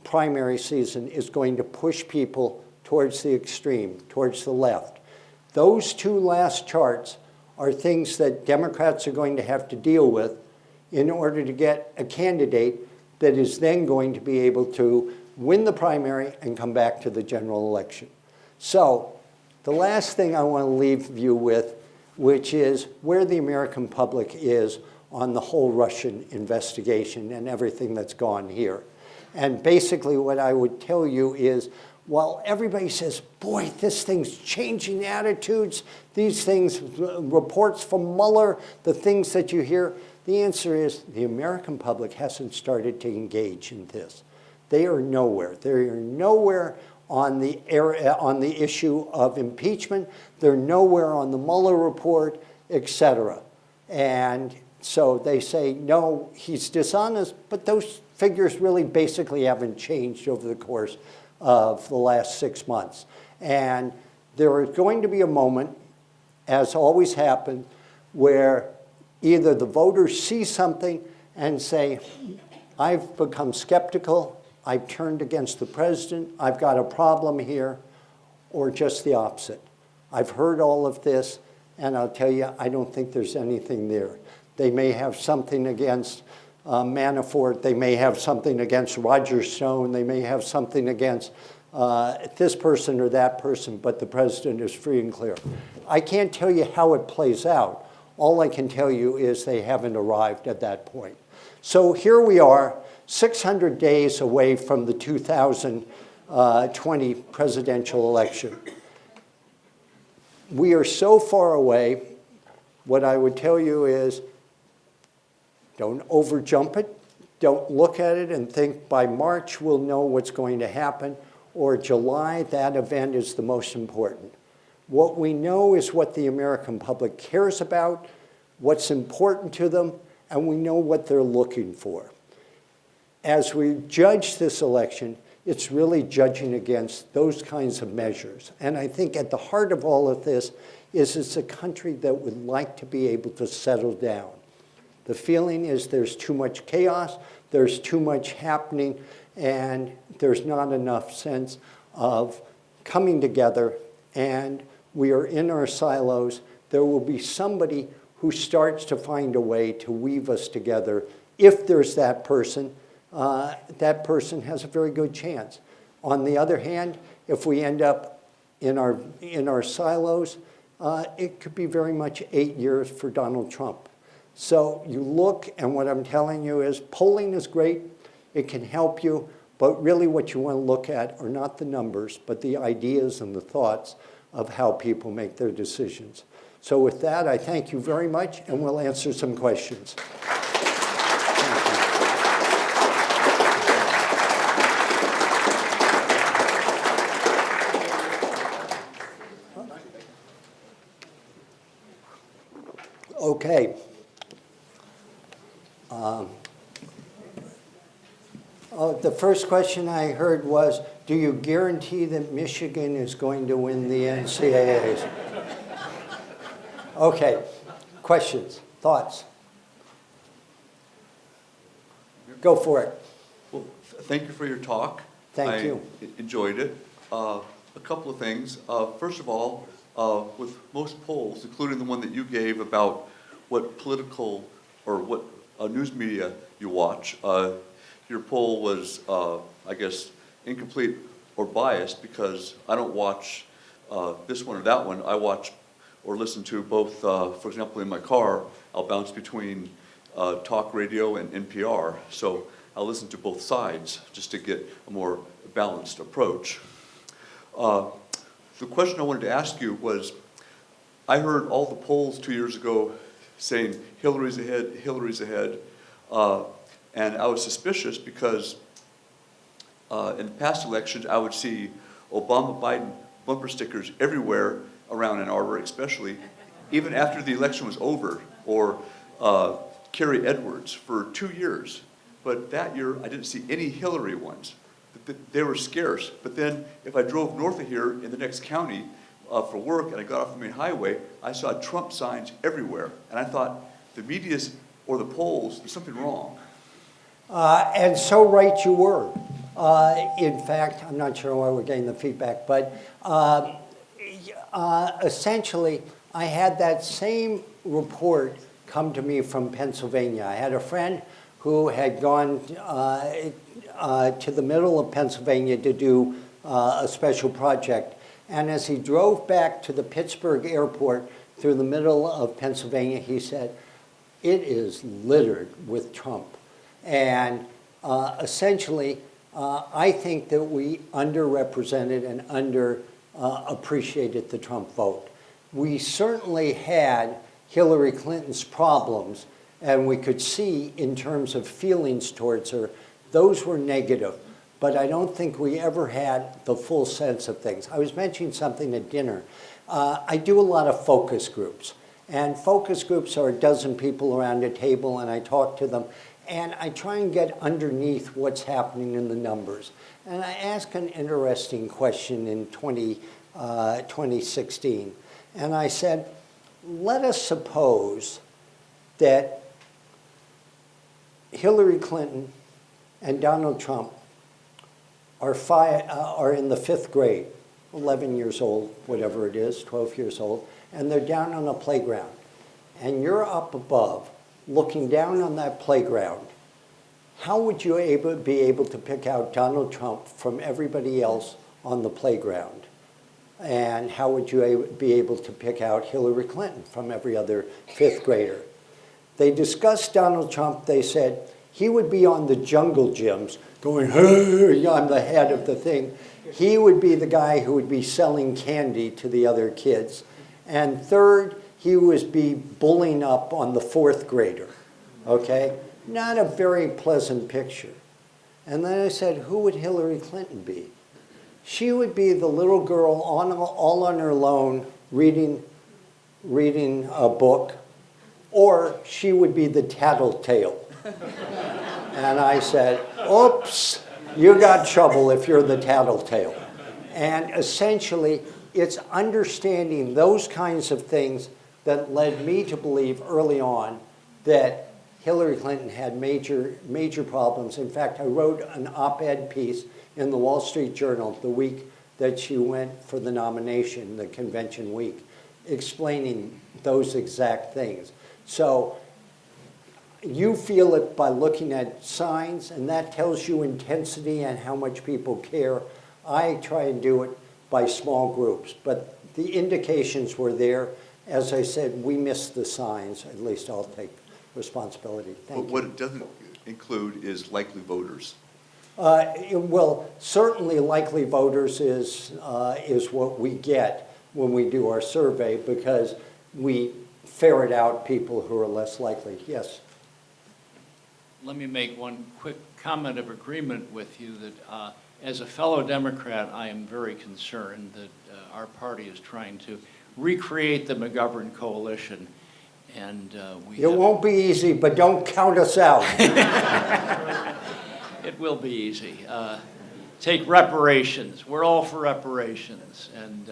primary season is going to push people towards the extreme, towards the left. Those two last charts are things that Democrats are going to have to deal with in order to get a candidate that is then going to be able to win the primary and come back to the general election. So the last thing I want to leave you with, which is where the American public is on the whole Russian investigation and everything that's gone here. And basically what I would tell you is, while everybody says, boy, this thing's changing attitudes, these things, reports from Mueller, the things that you hear, the answer is the American public hasn't started to engage in this. They are nowhere. They are nowhere on the issue of impeachment. They're nowhere on the Mueller report, et cetera. And so they say, no, he's dishonest, but those figures really basically haven't changed over the course of the last 6 months. And there is going to be a moment, as always happened, where either the voters see something and say, I've become skeptical, I've turned against the president, I've got a problem here, or just the opposite. I've heard all of this, and I'll tell you, I don't think there's anything there. They may have something against Manafort, they may have something against Roger Stone, they may have something against this person or that person, but the president is free and clear. I can't tell you how it plays out. All I can tell you is they haven't arrived at that point. So here we are, 600 days away from the 2020 presidential election. We are so far away. What I would tell you is, don't overjump it. Don't look at it and think by March we'll know what's going to happen, or July, that event is the most important. What we know is what the American public cares about, what's important to them, and we know what they're looking for. As we judge this election, it's really judging against those kinds of measures. And I think at the heart of all of this is it's a country that would like to be able to settle down. The feeling is there's too much chaos, there's too much happening, and there's not enough sense of coming together, and we are in our silos. There will be somebody who starts to find a way to weave us together. If there's that person has a very good chance. On the other hand, if we end up in our silos, it could be very much 8 years for Donald Trump. So you look, and what I'm telling you is polling is great. It can help you, but really what you want to look at are not the numbers, but the ideas and the thoughts of how people make their decisions. So with that, I thank you very much, and we'll answer some questions. Okay. The first question I heard was, do you guarantee that Michigan is going to win the NCAAs? Okay. Questions, thoughts? Go for it. Well, thank you for your talk. Thank you. I enjoyed it. A couple of things. First of all, with most polls, including the one that you gave about what political or what news media you watch, your poll was, I guess, incomplete or biased because I don't watch this one or that one. I watch or listen to both, for example, in my car, I'll bounce between talk radio and NPR. So I'll listen to both sides just to get a more balanced approach. The question I wanted to ask you was, I heard all the polls 2 years ago saying Hillary's ahead, Hillary's ahead. And I was suspicious because in past elections, I would see Obama-Biden bumper stickers everywhere around Ann Arbor, especially, even after the election was over, or Kerry Edwards for 2 years. But that year, I didn't see any Hillary ones. They were scarce. But then if I drove north of here in the next county for work and I got off the main highway, I saw Trump signs everywhere. And I thought, the media's or the polls, there's something wrong. And so right you were. In fact, I'm not sure why we're getting the feedback, but essentially, I had that same report come to me from Pennsylvania. I had a friend who had gone to the middle of Pennsylvania to do a special project. And as he drove back to the Pittsburgh airport through the middle of Pennsylvania, he said, it is littered with Trump. And essentially, I think that we underrepresented and underappreciated the Trump vote. We certainly had Hillary Clinton's problems, and we could see in terms of feelings towards her, those were negative. But I don't think we ever had the full sense of things. I was mentioning something at dinner. I do a lot of focus groups. And focus groups are a dozen people around a table, and I talk to them. And I try and get underneath what's happening in the numbers. And I asked an interesting question in 2016. And I said, let us suppose that Hillary Clinton and Donald Trump are in the 5th grade, 11 years old, whatever it is, 12 years old, and they're down on a playground. And you're up above, looking down on that playground. How would you be able to pick out Donald Trump from everybody else on the playground? And how would you be able to pick out Hillary Clinton from every other 5th grader? They discussed Donald Trump. They said he would be on the jungle gyms going, hey, I'm the head of the thing. He would be the guy who would be selling candy to the other kids. And third, he would be bullying up on the 4th grader, okay? Not a very pleasant picture. And then I said, who would Hillary Clinton be? She would be the little girl all on her own reading a book, or she would be the tattletale. And I said, oops, you got trouble if you're the tattletale. And essentially, it's understanding those kinds of things that led me to believe early on that Hillary Clinton had major problems. In fact, I wrote an op-ed piece in the Wall Street Journal the week that she went for the nomination, the convention week, explaining those exact things. So you feel it by looking at signs, and that tells you intensity and how much people care. I try and do it by small groups. But the indications were there. As I said, we missed the signs. At least I'll take responsibility. But Thank what you. it doesn't include is likely voters. Well, certainly likely voters is what we get when we do our survey, because we ferret out people who are less likely. Yes. Let me make one quick comment of agreement with you that as a fellow Democrat, I am very concerned that our party is trying to recreate the McGovern coalition. And It won't be easy, but don't count us out. It will be easy. Take reparations. We're all for reparations, and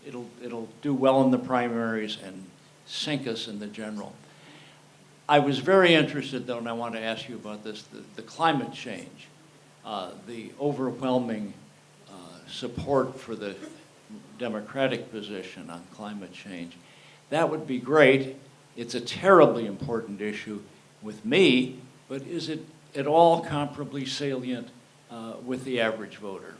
it'll do well in the primaries and sink us in the general. I was very interested, though, and I want to ask you about this, the climate change, the overwhelming support for the Democratic position on climate change. That would be great. It's a terribly important issue with me, but is it at all comparably salient with the average voter?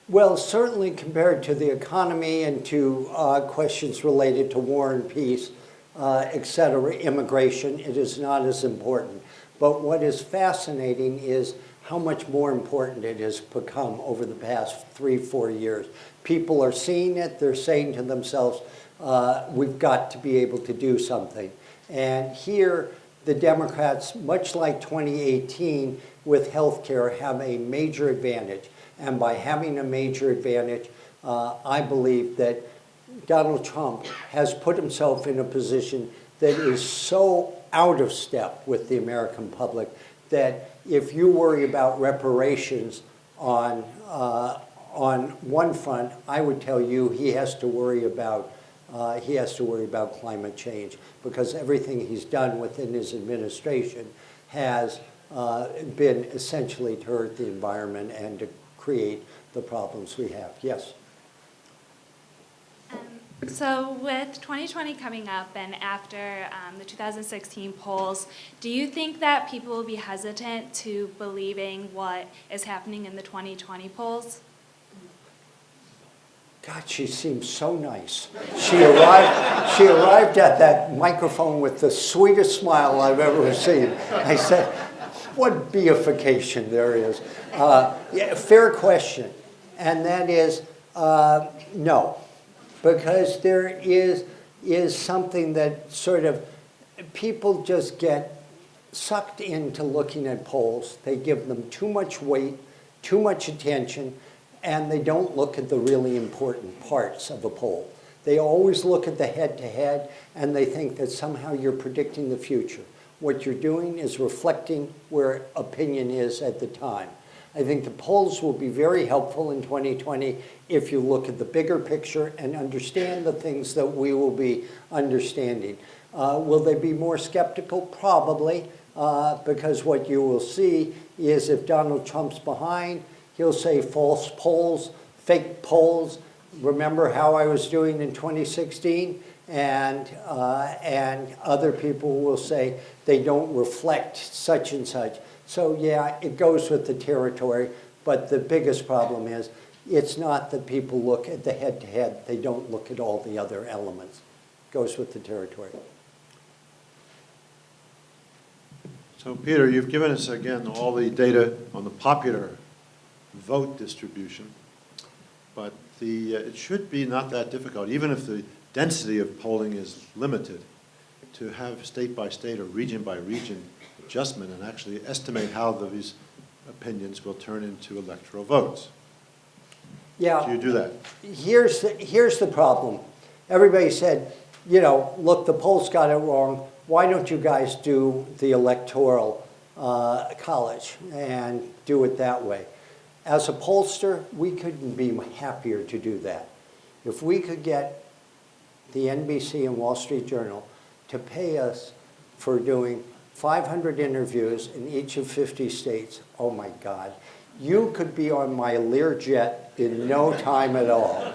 Well, certainly compared to the economy and to questions related to war and peace, et cetera, immigration, it is not as important. But what is fascinating is how much more important it has become over the past 3-4 years. People are seeing it, they're saying to themselves, we've got to be able to do something. And here, the Democrats, much like 2018 with healthcare, have a major advantage. And by having a major advantage, I believe that Donald Trump has put himself in a position that is so out of step with the American public that if you worry about reparations on one front, I would tell you he has to worry about climate change, because everything he's done within his administration has been essentially to hurt the environment and to create the problems we have. Yes. So with 2020 coming up and after the 2016 polls, do you think that people will be hesitant to believing what is happening in the 2020 polls? God, she seems so nice. She arrived at that microphone with the sweetest smile I've ever seen. I said, what beification there is. Yeah, fair question. And that is, no. Because there is something that sort of, people just get sucked into looking at polls. They give them too much weight, too much attention, and they don't look at the really important parts of a poll. They always look at the head-to-head, and they think that somehow you're predicting the future. What you're doing is reflecting where opinion is at the time. I think the polls will be very helpful in 2020 if you look at the bigger picture and understand the things that we will be understanding. Will they be more skeptical? Probably, because what you will see is if Donald Trump's behind, he'll say false polls, fake polls. Remember how I was doing in 2016? And other people will say they don't reflect such and such. So yeah, it goes with the territory, but the biggest problem is it's not that people look at the head-to-head, they don't look at all the other elements. It goes with the territory. So Peter, you've given us again all the data on the popular vote distribution, but it should be not that difficult, even if the density of polling is limited, to have state by state or region by region adjustment and actually estimate how these opinions will turn into electoral votes. Yeah. Do you do that? Here's the problem. Everybody said, you know, look, the polls got it wrong. Why don't you guys do the electoral college and do it that way? As a pollster, we couldn't be happier to do that. If we could get the NBC and Wall Street Journal to pay us for doing 500 interviews in each of 50 states, oh my God, you could be on my Learjet in no time at all.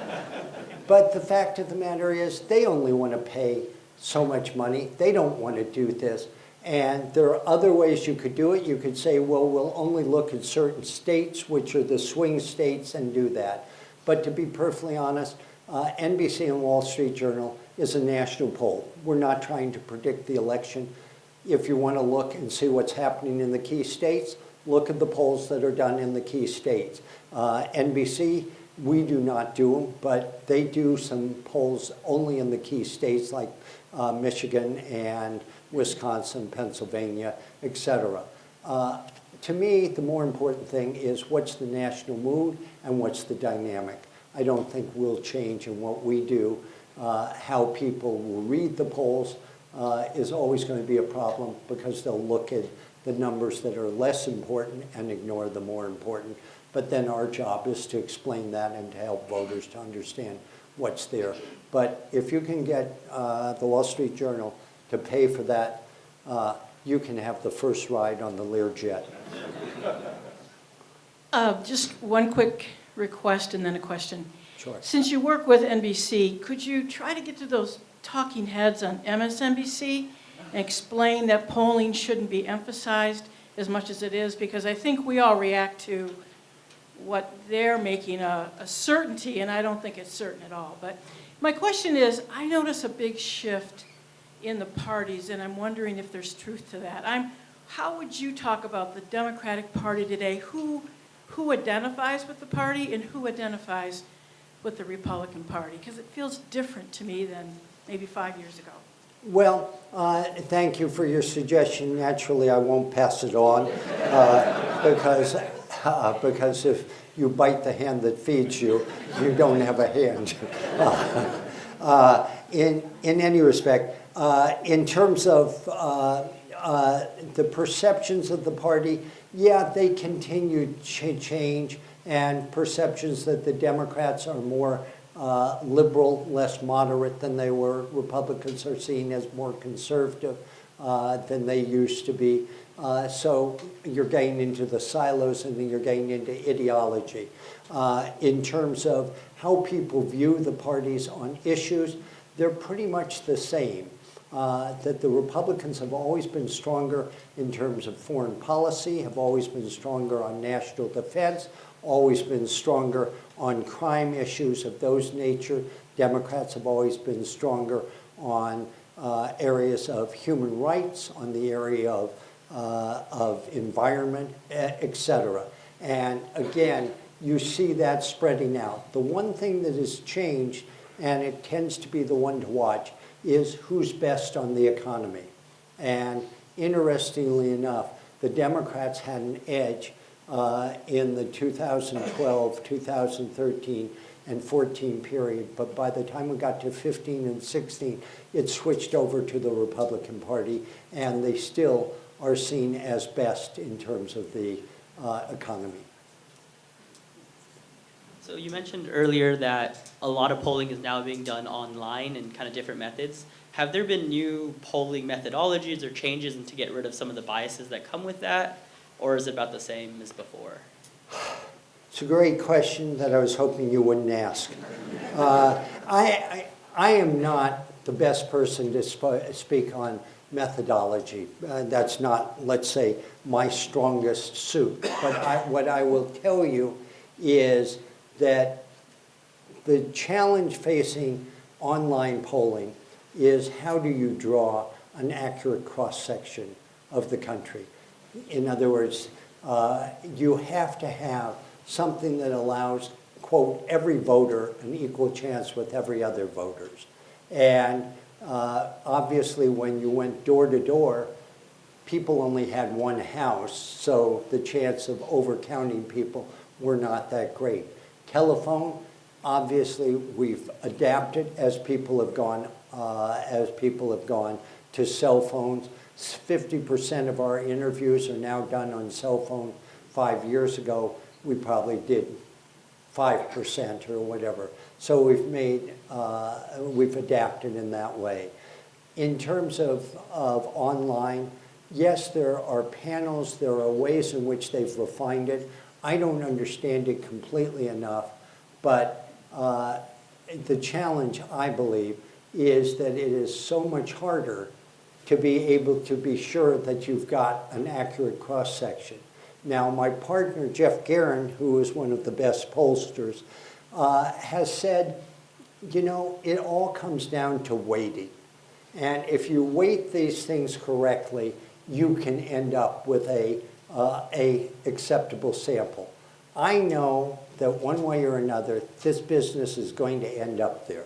But the fact of the matter is, they only want to pay so much money. They don't want to do this. And there are other ways you could do it. You could say, well, we'll only look at certain states, which are the swing states, and do that. But to be perfectly honest, NBC and Wall Street Journal is a national poll. We're not trying to predict the election. If you want to look and see what's happening in the key states, look at the polls that are done in the key states. NBC, we do not do them, but they do some polls only in the key states like Michigan and Wisconsin, Pennsylvania, et cetera. To me, the more important thing is what's the national mood and what's the dynamic. I don't think we'll change in what we do. How people will read the polls is always going to be a problem because they'll look at the numbers that are less important and ignore the more important. But then our job is to explain that and to help voters to understand what's there. But if you can get the Wall Street Journal to pay for that, you can have the first ride on the Learjet. Just one quick request and then a question. Sure. Since you work with NBC, could you try to get to those talking heads on MSNBC and explain that polling shouldn't be emphasized as much as it is? Because I think we all react to what they're making a certainty, and I don't think it's certain at all. But my question is, I notice a big shift in the parties, and I'm wondering if there's truth to that. How would you talk about the Democratic Party today? Who identifies with the party and who identifies with the Republican Party? Because it feels different to me than maybe 5 years ago. Well, thank you for your suggestion. Naturally, I won't pass it on because if you bite the hand that feeds you, you don't have a hand. In any respect, in terms of the perceptions of the party, yeah, they continue to change, and perceptions that the Democrats are more liberal, less moderate than they were. Republicans are seen as more conservative than they used to be. So you're getting into the silos and then you're getting into ideology. In terms of how people view the parties on issues, they're pretty much the same. That the Republicans have always been stronger in terms of foreign policy, have always been stronger on national defense, always been stronger on crime issues of those nature. Democrats have always been stronger on areas of human rights, on the area of environment, et cetera. And again, you see that spreading out. The one thing that has changed, and it tends to be the one to watch, is who's best on the economy. And interestingly enough, the Democrats had an edge in the 2012, 2013, and 14 period. But by the time we got to 15 and 16, it switched over to the Republican Party, and they still are seen as best in terms of the economy. So you mentioned earlier that a lot of polling is now being done online and kind of different methods. Have there been new polling methodologies or changes to get rid of some of the biases that come with that? Or is it about the same as before? It's a great question that I was hoping you wouldn't ask. I am not the best person to speak on methodology. That's not, let's say, my strongest suit. But what I will tell you is that the challenge facing online polling is how do you draw an accurate cross-section of the country? In other words, you have to have something that allows, quote, every voter an equal chance with every other voters. And obviously when you went door to door, people only had one house, so the chance of overcounting people were not that great. Telephone, obviously we've adapted as people have gone to cell phones. 50% of our interviews are now done on cell phone. 5 years ago, we probably did 5% or whatever. So we've adapted in that way. In terms of online, yes, there are panels, there are ways in which they've refined it. I don't understand it completely enough, but the challenge, I believe, is that it is so much harder to be able to be sure that you've got an accurate cross-section. Now, my partner, Jeff Guerin, who is one of the best pollsters, has said, you know, it all comes down to weighting. And if you weight these things correctly, you can end up with a acceptable sample. I know that one way or another, this business is going to end up there.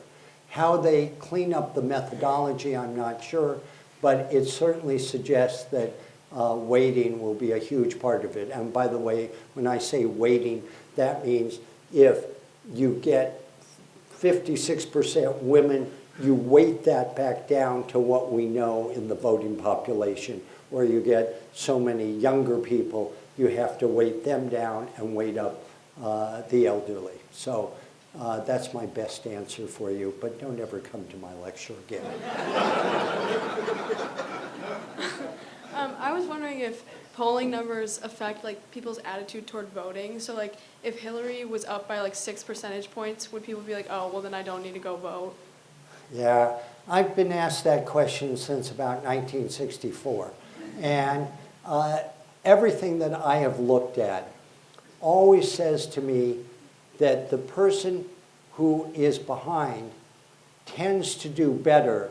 How they clean up the methodology, I'm not sure, but it certainly suggests that weighting will be a huge part of it. And by the way, when I say weighting, that means if you get 56% women, you weight that back down to what we know in the voting population. Or you get so many younger people, you have to weight them down and weight up the elderly. So that's my best answer for you, but don't ever come to my lecture again. I was wondering if polling numbers affect like people's attitude toward voting. So like if Hillary was up by like 6 percentage points, would people be like, oh, well then I don't need to go vote? Yeah, I've been asked that question since about 1964. And everything that I have looked at always says to me that the person who is behind tends to do better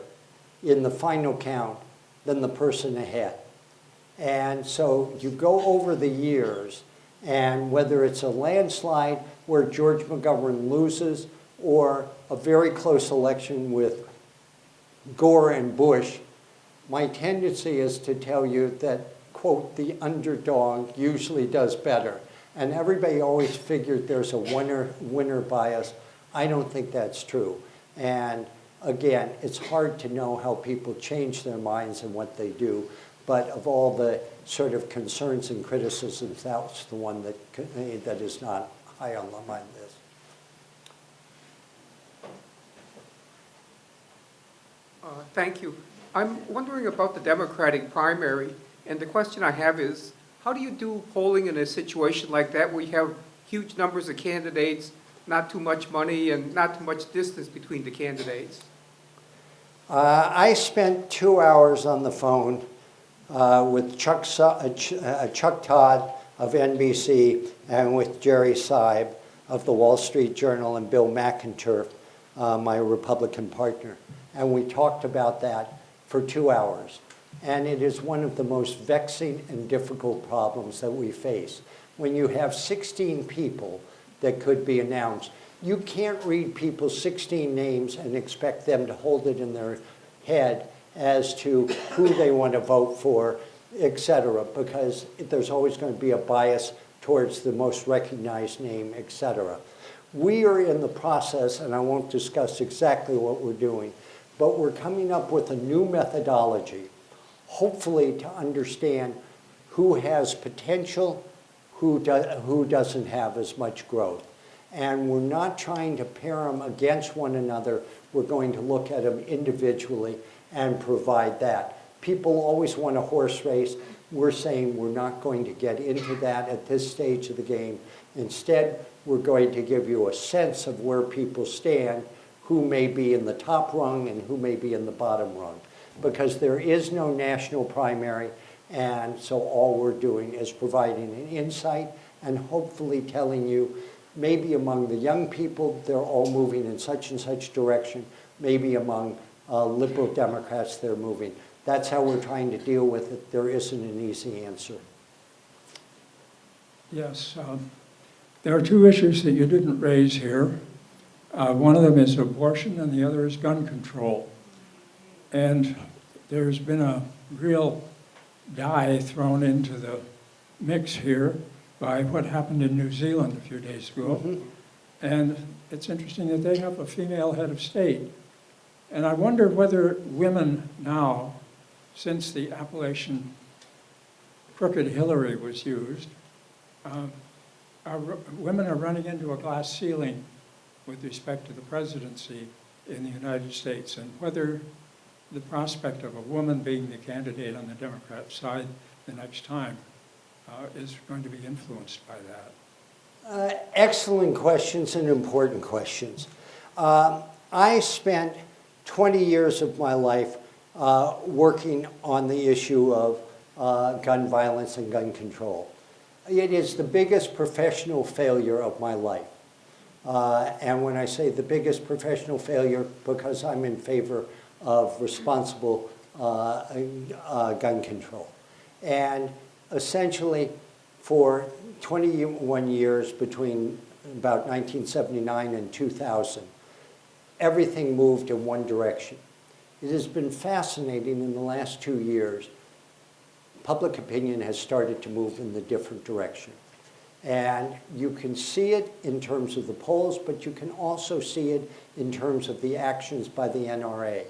in the final count than the person ahead. And so you go over the years, and whether it's a landslide where George McGovern loses or a very close election with Gore and Bush, my tendency is to tell you that, quote, the underdog usually does better. And everybody always figured there's a winner bias. I don't think that's true. And again, it's hard to know how people change their minds and what they do. But of all the sort of concerns and criticisms, that's the one that is not high on my list. Thank you. I'm wondering about the Democratic primary, and the question I have is, how do you do polling in a situation like that where you have huge numbers of candidates, not too much money, and not too much distance between the candidates? I spent 2 hours on the phone with Chuck Todd of NBC and with Jerry Seib of the Wall Street Journal and Bill McIntyre, my Republican partner. And we talked about that for 2 hours. And it is one of the most vexing and difficult problems that we face. When you have 16 people that could be announced, you can't read people's 16 names and expect them to hold it in their head as to who they want to vote for, et cetera, because there's always going to be a bias towards the most recognized name, et cetera. We are in the process, and I won't discuss exactly what we're doing, but we're coming up with a new methodology, hopefully to understand who has potential, who doesn't have as much growth. And we're not trying to pair them against one another. We're going to look at them individually and provide that. People always want a horse race. We're saying we're not going to get into that at this stage of the game. Instead, we're going to give you a sense of where people stand, who may be in the top rung and who may be in the bottom rung. Because there is no national primary, and so all we're doing is providing an insight and hopefully telling you, maybe among the young people, they're all moving in such and such direction. Maybe among liberal Democrats, they're moving. That's how we're trying to deal with it. There isn't an easy answer. Yes, there are two issues that you didn't raise here. One of them is abortion and the other is gun control. And there's been a real dye thrown into the mix here by what happened in New Zealand a few days ago. Mm-hmm. And it's interesting that they have a female head of state. And I wonder whether women now, since the appellation Crooked Hillary was used, women are running into a glass ceiling with respect to the presidency in the United States, and whether the prospect of a woman being the candidate on the Democrat side the next time is going to be influenced by that. Excellent questions and important questions. I spent 20 years of my life working on the issue of gun violence and gun control. It is the biggest professional failure of my life. And when I say the biggest professional failure, because I'm in favor of responsible gun control. And essentially, for 21 years between about 1979 and 2000, everything moved in one direction. It has been fascinating in the last 2 years. Public opinion has started to move in the different direction. And you can see it in terms of the polls, but you can also see it in terms of the actions by the NRA.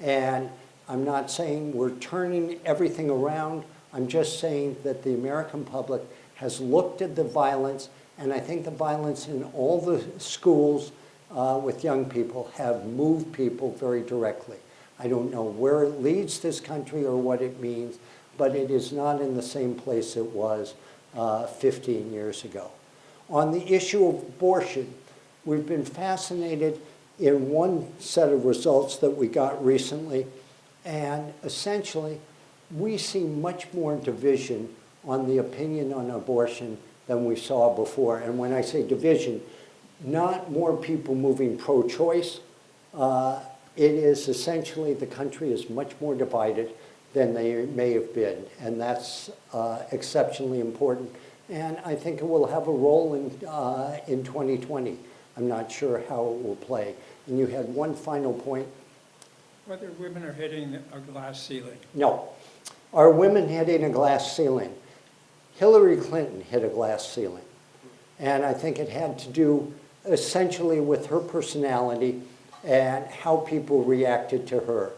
And I'm not saying we're turning everything around. I'm just saying that the American public has looked at the violence, and I think the violence in all the schools with young people have moved people very directly. I don't know where it leads this country or what it means, but it is not in the same place it was 15 years ago. On the issue of abortion, we've been fascinated in one set of results that we got recently, and essentially, we see much more division on the opinion on abortion than we saw before. And when I say division, not more people moving pro-choice. It is essentially the country is much more divided than they may have been, and that's exceptionally important. And I think it will have a role in 2020. I'm not sure how it will play. And you had one final point. Whether women are hitting a glass ceiling. No. Are women hitting a glass ceiling? Hillary Clinton hit a glass ceiling. And I think it had to do essentially with her personality and how people reacted to her.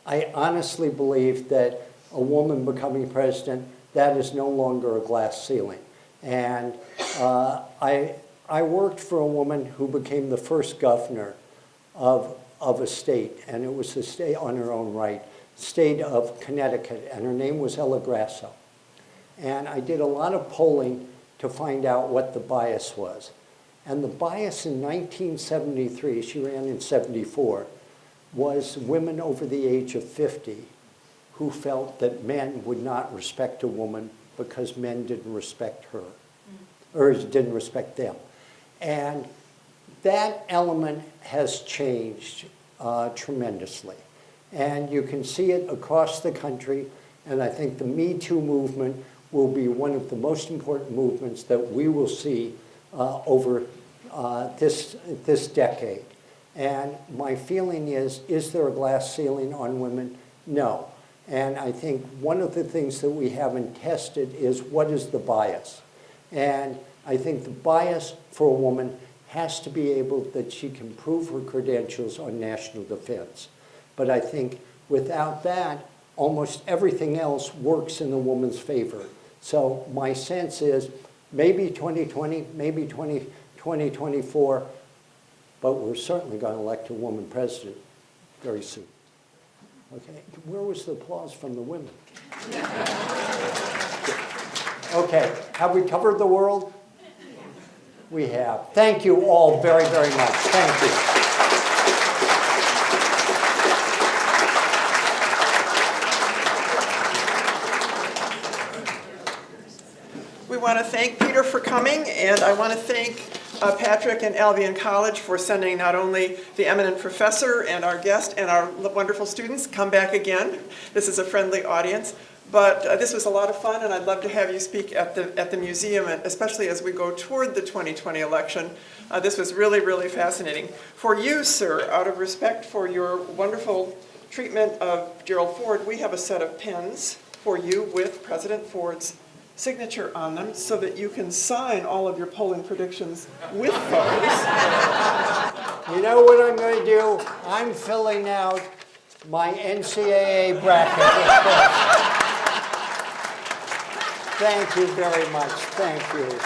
I honestly believe that a woman becoming president, that is no longer a glass ceiling. And I worked for a woman who became the first governor of a state, and it was a state on her own right, state of Connecticut, and her name was Ella Grasso. And I did a lot of polling to find out what the bias was. And the bias in 1973, she ran in 74, was women over the age of 50 who felt that men would not respect a woman because men didn't respect her, or didn't respect them. And that element has changed tremendously. And you can see it across the country, and I think the Me Too movement will be one of the most important movements that we will see over this decade. And my feeling is there a glass ceiling on women? No. And I think one of the things that we haven't tested is what is the bias? And I think the bias for a woman has to be able that she can prove her credentials on national defense. But I think without that, almost everything else works in the woman's favor. So my sense is maybe 2020, maybe 2024, but we're certainly going to elect a woman president very soon. Okay, where was the applause from the women? Okay, have we covered the world? We have. Thank you all very, very much. Thank you. We want to thank Peter for coming, and I want to thank Patrick and Albion College for sending not only the eminent professor and our guest and our wonderful students. Come back again. This is a friendly audience. But this was a lot of fun, and I'd love to have you speak at the museum, especially as we go toward the 2020 election. This was really, really fascinating. For you, sir, out of respect for your wonderful treatment of Gerald Ford, we have a set of pens for you with President Ford's signature on them so that you can sign all of your polling predictions with those. You know what I'm going to do? I'm filling out my NCAA bracket. Thank you very much. Thank you.